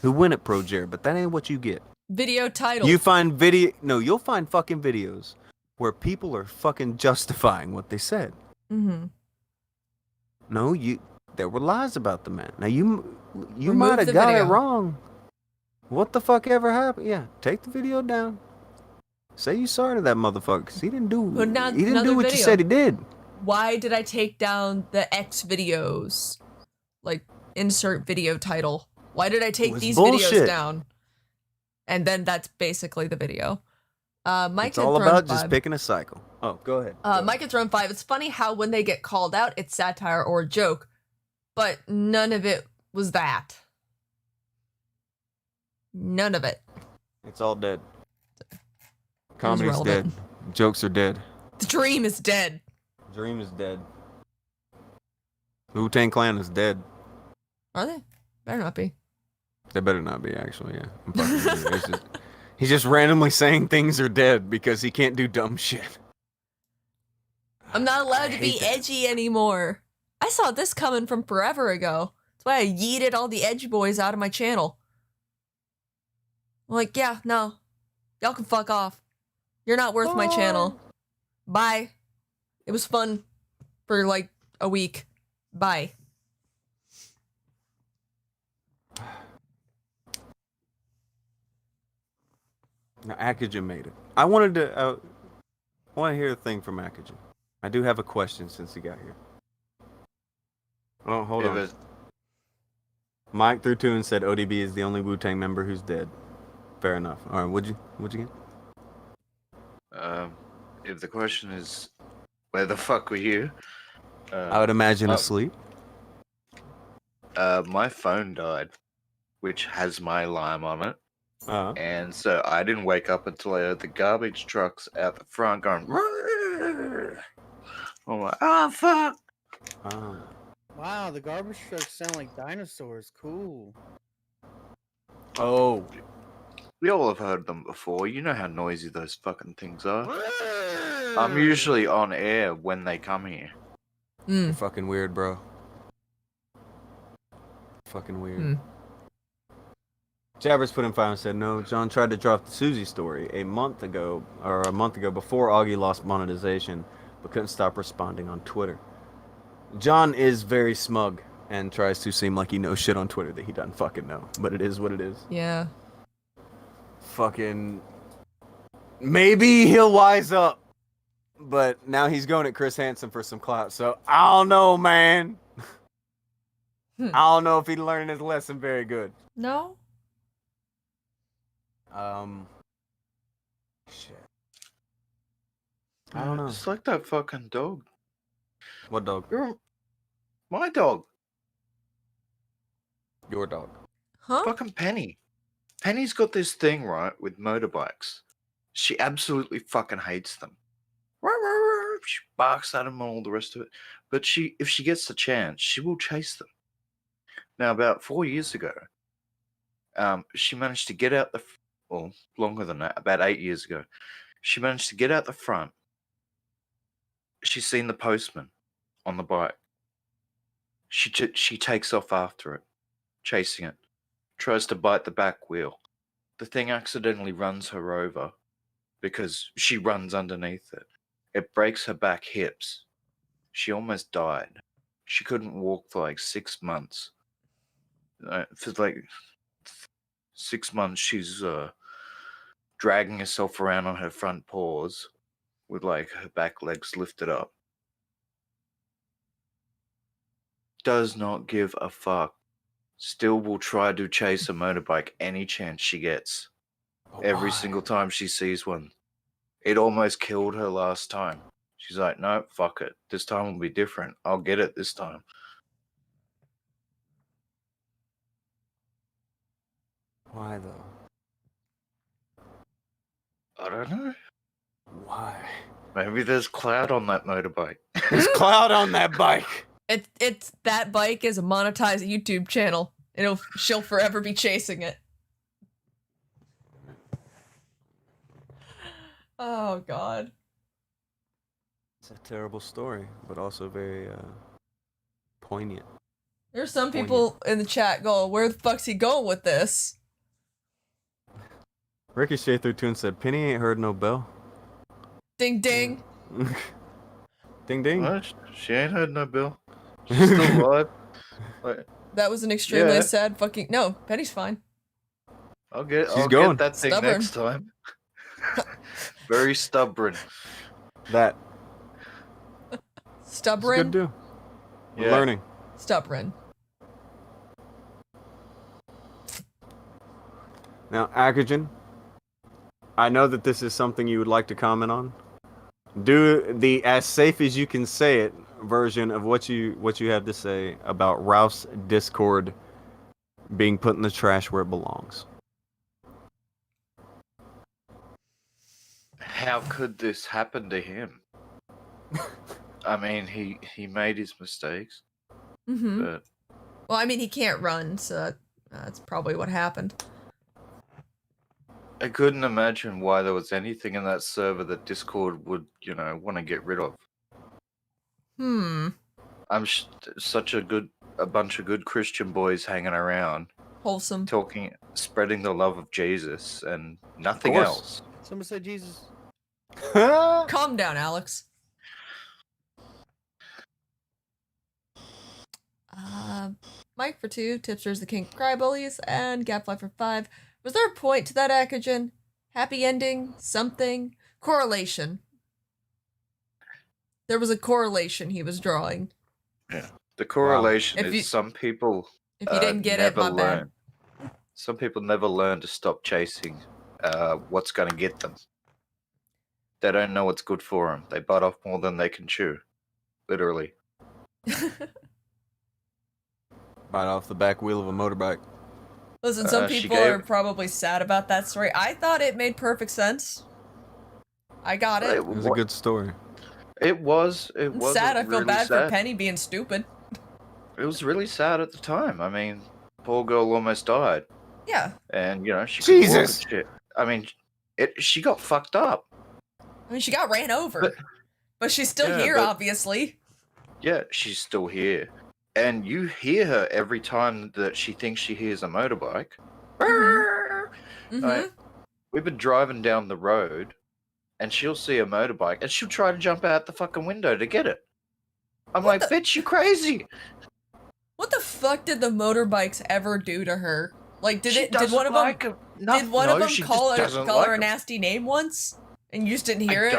who went at Pro Jared, but that ain't what you get. Video title. You'll find fucking videos where people are fucking justifying what they said. Mm-hmm. No, there were lies about the man. Now you might have got it wrong. What the fuck ever happened? Yeah, take the video down. Say you sorry to that motherfucker, 'cause he didn't do. Put down He didn't another do what you video. said he did. Why did I take down the X videos? Like, insert video title. Why did I take was these bullshit. videos down? And then that's basically the video. Mike It's all had about Throne just 5. picking a cycle. Oh, go ahead. Go Mike ahead. had Throne 5. It's funny how when they get called out, it's satire or a joke. But none of it was that. None of it. It's all dead. Comedy's relevant. dead. Jokes are dead. The dream is dead. Dream is dead. Wu-Tang Clan is dead. Are they? Better not be. They better not be, actually, yeah. I'm fucking with you. It's just- he's just randomly saying things are dead because he can't do dumb shit. I'm not allowed I to be hate that. edgy anymore. I saw this coming from forever ago. That's why I yeeted all the edge boys out of my channel. I'm like, yeah, no. Y'all can fuck off. You're not worth my channel. Bye. It was fun for like a week. Bye. Now, Akujin made it. I wanted to... I want to hear a thing from Akujin. I do have a question since he got here. Oh, hold on. Mike threw two and said ODB is the only Wu-Tang member who's dead. Fair enough. All right, what'd you get? If the question is, where the fuck were you? I would imagine asleep. My phone died, which has my alarm on it. Uh-huh. And so I didn't wake up until I heard the garbage trucks out the front going. "Rrrr." I'm like, oh fuck! Wow, the garbage trucks sound like dinosaurs. Cool. Oh. We all have heard them before. You know how noisy those fucking things are. I'm usually on air when they come here. You're fucking weird, bro. Fucking weird. Jabbers put in fire and said, no, John tried to drop the Susie story a month ago before Augie lost monetization, but couldn't stop responding on Twitter. John is very smug and tries to seem like he knows shit on Twitter that he doesn't fucking know, but it is what it is. Yeah. Fucking... Maybe he'll wise up, but now he's going at Chris Hansen for some clout, so I don't know, man. I don't know if he's learning his lesson very good. No? Shit. I don't know. It's like that fucking dog. What dog? My dog. Your dog. Huh? Fucking Penny. Penny's got this thing, right, with motorbikes. She absolutely fucking hates them. She barks at them and all the rest of it. But if she gets the chance, she will chase them. Now, about 4 years ago, she managed to get out well, longer than that, about 8 years ago, she managed to get out the front. She's seen the postman on the bike. She takes off after it, chasing it, tries to bite the back wheel. The thing accidentally runs her over because she runs underneath it. It breaks her back hips. She almost died. She couldn't walk for like 6 months. For like 6 months, she's dragging herself around on her front paws with like her back legs lifted up. Does not give a fuck. Still will try to chase a motorbike any chance she gets. Every single time she sees one. It almost killed her last time. She's like, no, fuck it. This time will be different. I'll get it this time. Why though? I don't know. Why? Maybe there's cloud on that motorbike. There's cloud on that bike. It's that bike is a monetized YouTube channel. She'll forever be chasing it. Oh God. It's a terrible story, but also very poignant. There's some people in the chat going, where the fuck's he going with this? Ricochet through two and said, Penny ain't heard no bell. Ding ding. Ding ding. What? She ain't heard no bill. She's still alive. Like, That was an extremely Yeah. sad fucking... No, Penny's fine. I'll going. get that thing Stubborn. next time. Very stubborn. That. It's a good Stubborn. deal. We're Yeah. learning. Stubborn. Now, Akujin, I know that this is something you would like to comment on. Do the as safe as you can say it version of what you have to say about Ralph's Discord being put in the trash where it belongs. How could this happen to him? I mean, he made his mistakes, Mm-hmm. but Well, I mean, he can't run, so that's probably what happened. I couldn't imagine why there was anything in that server that Discord would, want to get rid of. I'm such a bunch of good Christian boys hanging around, Wholesome. talking, spreading the love of Jesus and nothing course. else. Someone said Jesus. Calm down, Alex. Mike for 2, Tipster's the King of Crybullies, and Gapfly for 5. Was there a point to that, Akujin? Happy ending? Something? Correlation. There was a correlation he was drawing. Yeah, the correlation If you- is some people If you didn't get it, never my bad. learn. Some people never learn to stop chasing what's going to get them. They don't know what's good for them. They bite off more than they can chew, literally. Bite off the back wheel of a motorbike. Listen, some She people gave- are probably sad about that story. I thought it made perfect sense. I got it. It was a good story. It was. It I'm was sad. I feel really bad sad. for Penny being stupid. It was really sad at the time. I mean, poor girl almost died, Yeah. and she could walk Jesus. and shit. I mean, she got fucked up. I mean, she got ran over. But she's still Yeah, here, but- obviously. Yeah, she's still here, and you hear her every time that she thinks she hears a motorbike. Mm-hmm. Like, we've been driving down the road, and she'll see a motorbike, and she'll try to jump out the fucking window to get it. I'm What like, the- bitch, you crazy? What the fuck did the motorbikes ever do to her? Like, did one doesn't of them like 'em. did one of them she call just her doesn't call like her a 'em. nasty name once, and you just didn't hear it?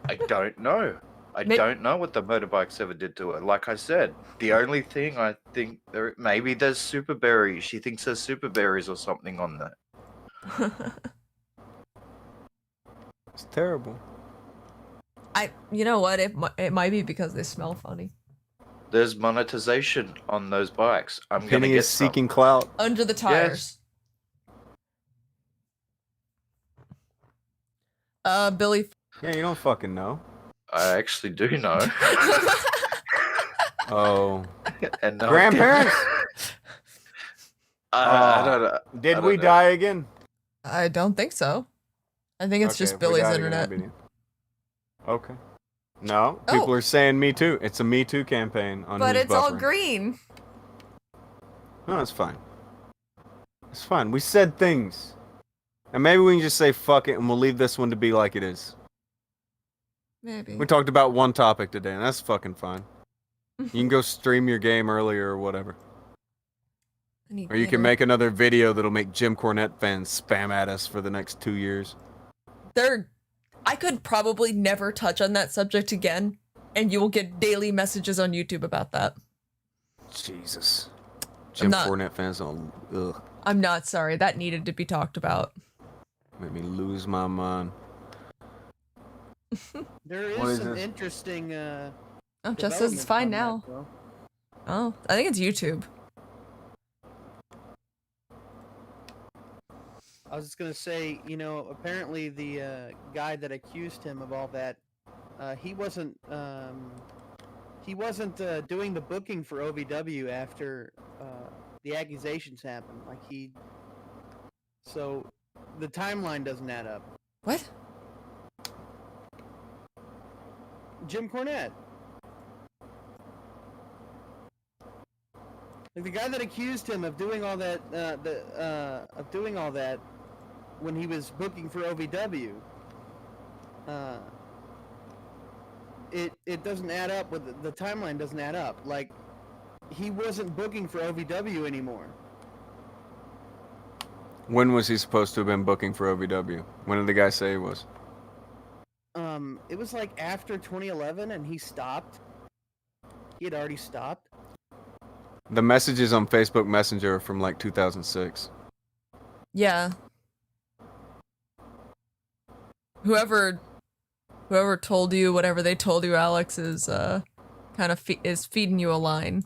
I don't know. I May- don't know what the motorbikes ever did to her. Like I said, the only thing I think maybe there's super berries. She thinks there's super berries or something on there. It's terrible. You know what? It might be because they smell funny. There's monetization on those bikes. I'm gonna Penny get is seeking clout. Under the tires. Billy. Yeah, you don't fucking know. I actually do know. Oh. And no, Grandparents? I don't know. Did I we don't know. die again? I don't think so. I think it's Okay, just if we Billy's died again, internet. that'd be neat. Okay. No, people Oh. are saying Me Too. It's a Me Too campaign on But who's it's all buffering. green. No, it's fine. It's fine. We said things. And maybe we can just say fuck it and we'll leave this one to be like it is. Maybe. We talked about one topic today and that's fucking fine. You can go stream your game earlier or whatever. Or you can make another video that'll make Jim Cornette fans spam at us for the next 2 years. I could probably never touch on that subject again, and you will get daily messages on YouTube about that. Jesus. Jim not- Cornette fans don't I'm not sorry. That needed to be talked about. make me lose my mind. There What is is some this? interesting. Oh, just says it's developments fine on that, now. though. Oh, I think it's YouTube. I was just gonna say, apparently the guy that accused him of all that, he wasn't doing the booking for OVW after the accusations happened. So the timeline doesn't add up. What? Jim Cornette. Like the guy that accused him of doing all that, when he was booking for OVW. It doesn't add up with the timeline doesn't add up. Like he wasn't booking for OVW anymore. When was he supposed to have been booking for OVW? When did the guy say he was? It was like after 2011, and he stopped. He had already stopped. The messages on Facebook Messenger are from like 2006. Yeah. Whoever told you whatever they told you, Alex, is kind of is feeding you a line.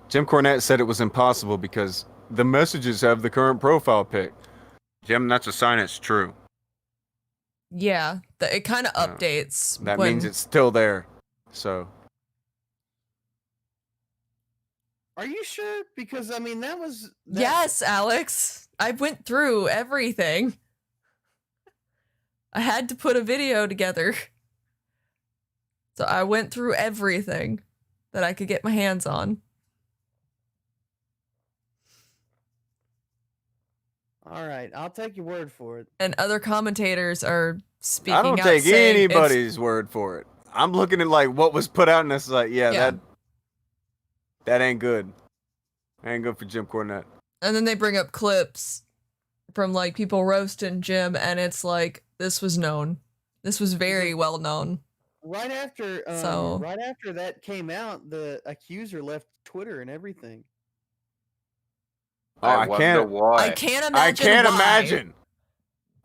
Jim Cornette said it was impossible because the messages have the current profile pic. Jim, that's a sign it's true. Yeah, it kind of updates. That when... means it's still there. So. Are you sure? Because I mean, that was. Yes, Alex. I went through everything. I had to put a video together. So I went through everything that I could get my hands on. All right, I'll take your word for it. And other commentators are speaking out. I don't take anybody's word for it. I'm looking at like what was put out, and it's like, yeah. That ain't good. Ain't good for Jim Cornette. And then they bring up clips from like people roasting Jim, and it's like, this was known. This was very well known. Right after that came out, the accuser left Twitter and everything. Oh, I can't imagine. I can't why. imagine.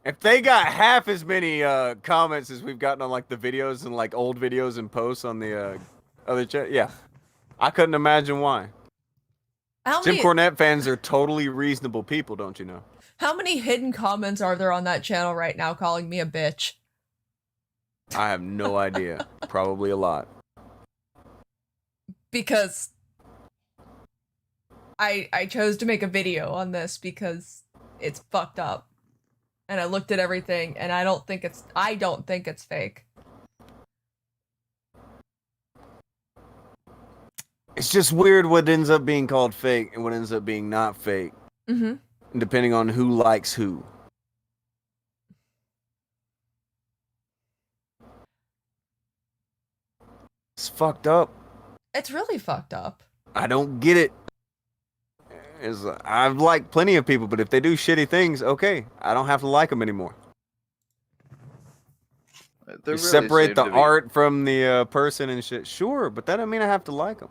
If they got half as many comments as we've gotten on like the videos and like old videos and posts on the other chat, yeah, I couldn't imagine why. Jim Cornette fans are totally reasonable people, don't you know? How many hidden comments are there on that channel right now calling me a bitch? I have no idea. Probably a lot. Because I chose to make a video on this because it's fucked up. And I looked at everything, and I don't think it's fake. It's just weird what ends up being called fake and what ends up being not fake. Mm-hmm. Depending on who likes who. It's fucked up. It's really fucked up. I don't get it. I've liked plenty of people, but if they do shitty things, okay, I don't have to like them anymore. You really separate the art from the person and shit, sure, but that doesn't mean I have to like them.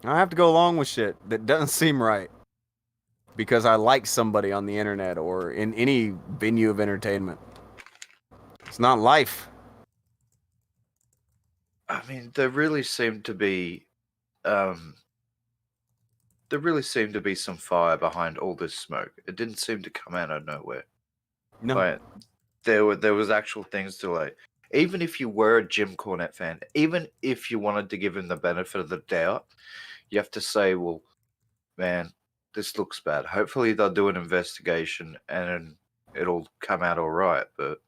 I have to go along with shit that doesn't seem right because I like somebody on the internet or in any venue of entertainment. It's not life. I mean, there really seemed to be some fire behind all this smoke. It didn't seem to come out of nowhere. No. Like, there was actual things to like. Even if you were a Jim Cornette fan, even if you wanted to give him the benefit of the doubt, you have to say, well, man, this looks bad. Hopefully they'll do an investigation and it'll come out all right. But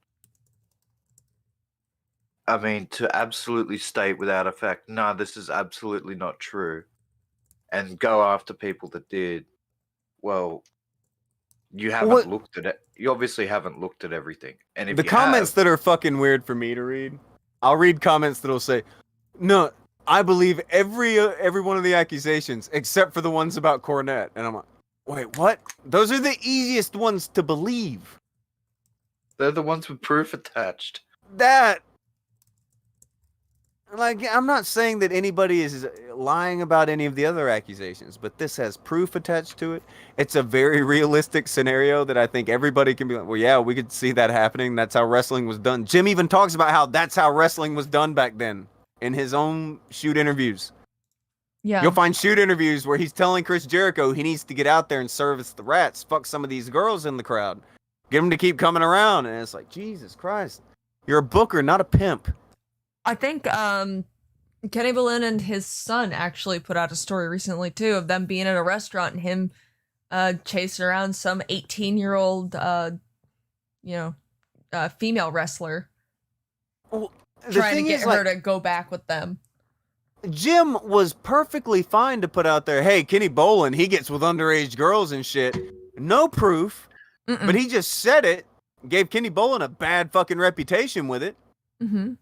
I mean, to absolutely state without a fact, no, this is absolutely not true, and go after people that did, well, you haven't looked at it. You obviously haven't looked at everything. And if the comments that are fucking weird for me to read, I'll read comments that'll say, no, I believe every one of the accusations except for the ones about Cornette. And I'm like, wait, what? Those are the easiest ones to believe. They're the ones with proof attached. Like, I'm not saying that anybody is lying about any of the other accusations, but this has proof attached to it. It's a very realistic scenario that I think everybody can be like, well, yeah, we could see that happening. That's how wrestling was done. Jim even talks about how that's how wrestling was done back then in his own shoot interviews. Yeah. You'll find shoot interviews where he's telling Chris Jericho he needs to get out there and service the rats, fuck some of these girls in the crowd, get them to keep coming around. And it's like, Jesus Christ, you're a booker, not a pimp. I think Kenny Boleyn and his son actually put out a story recently too of them being at a restaurant and him chasing around some 18-year-old female wrestler, trying to get her to go back with them. Jim was perfectly fine to put out there, hey, Kenny Boleyn, he gets with underage girls and shit. No proof, but he just said it, gave Kenny Boleyn a bad fucking reputation with it. Mm-hmm.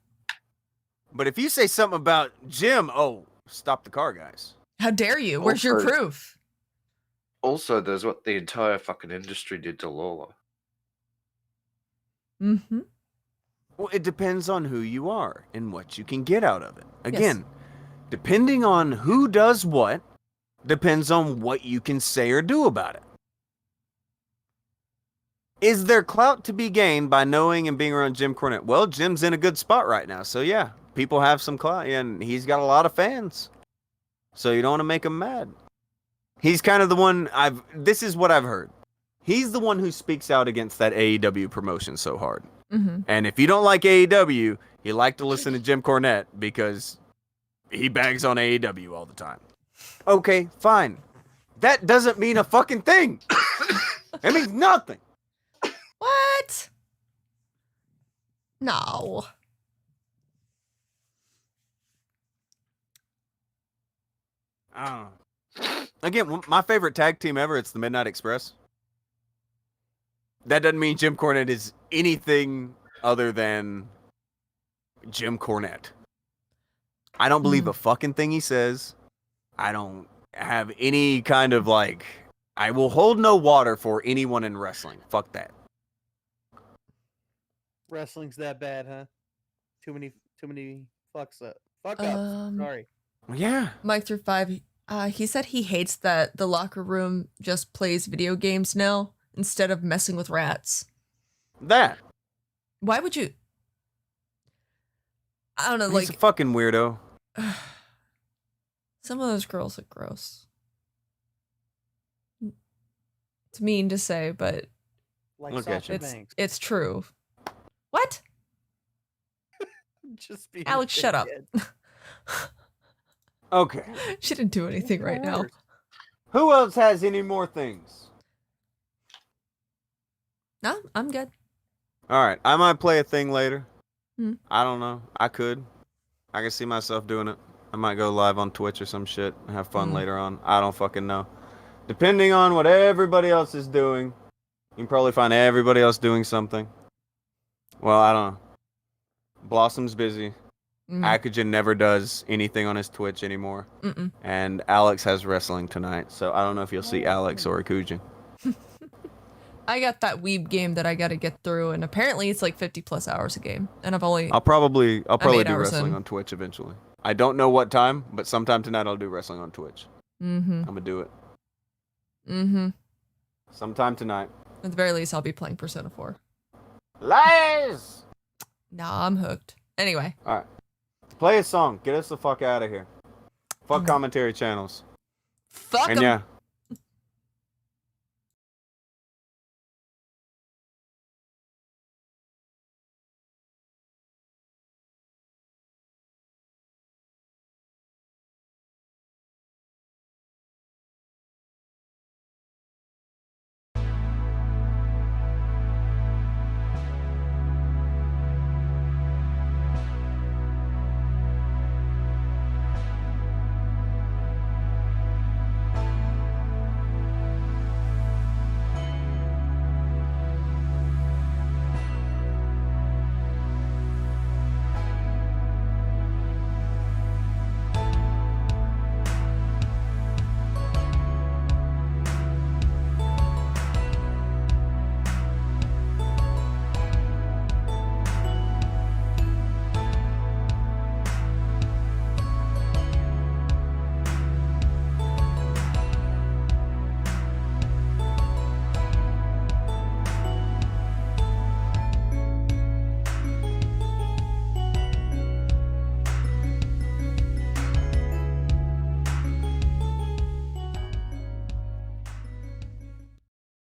But if you say something about Jim, oh, stop the car, guys. How dare you? Where's your proof? Also, there's what the entire fucking industry did to Lawler. Mm-hmm. Well, it depends on who you are and what you can get out of it. Again, depending on who does what, depends on what you can say or do about it. Is there clout to be gained by knowing and being around Jim Cornette? Well, Jim's in a good spot right now, so yeah, people have some clout, and he's got a lot of fans. So you don't want to make him mad. He's kind of the one this is what I've heard. He's the one who speaks out against that AEW promotion so hard. Mm-hmm. And if you don't like AEW, you like to listen to Jim Cornette because he bags on AEW all the time. Okay, fine. That doesn't mean a fucking thing. It means nothing. What? No. I don't know. Again, my favorite tag team ever, it's the Midnight Express. That doesn't mean Jim Cornette is anything other than Jim Cornette. I don't believe a fucking thing he says. I don't have any kind of I will hold no water for anyone in wrestling. Fuck that. Wrestling's that bad, huh? Too many fuck ups. Sorry. Yeah. Mike through 5, he said he hates that the locker room just plays video games now instead of messing with rats. That. Why would you? I don't know, He's a fucking weirdo. some of those girls look gross. It's mean to say, but Like Look at Sasha you. Banks. it's true. What? Just being Alex, a shut up. dickhead. Okay. She didn't do anything right now. Who else has any more things? No, I'm good. All right. I might play a thing later. Hmm. I don't know. I could. I can see myself doing it. I might go live on Twitch or some shit and have fun later on. I don't fucking know. Depending on what everybody else is doing, you can probably find everybody else doing something. Well, I don't know. Blossom's busy. Akujin never does anything on his Twitch anymore. Mm-mm. And Alex has wrestling tonight, so I don't know if you'll see Alex or Akujin. I got that weeb game that I got to get through, and apparently it's like 50 plus hours a game, and I've only. I'll probably 8 do hours wrestling in. on Twitch eventually. I don't know what time, but sometime tonight I'll do wrestling on Twitch. Mm-hmm. I'm gonna do it. Mm-hmm. Sometime tonight. At the very least, I'll be playing Persona 4. Lies! Nah, I'm hooked. Anyway. All right. Play a song. Get us the fuck out of here. Fuck commentary channels. Fuck And 'em. yeah,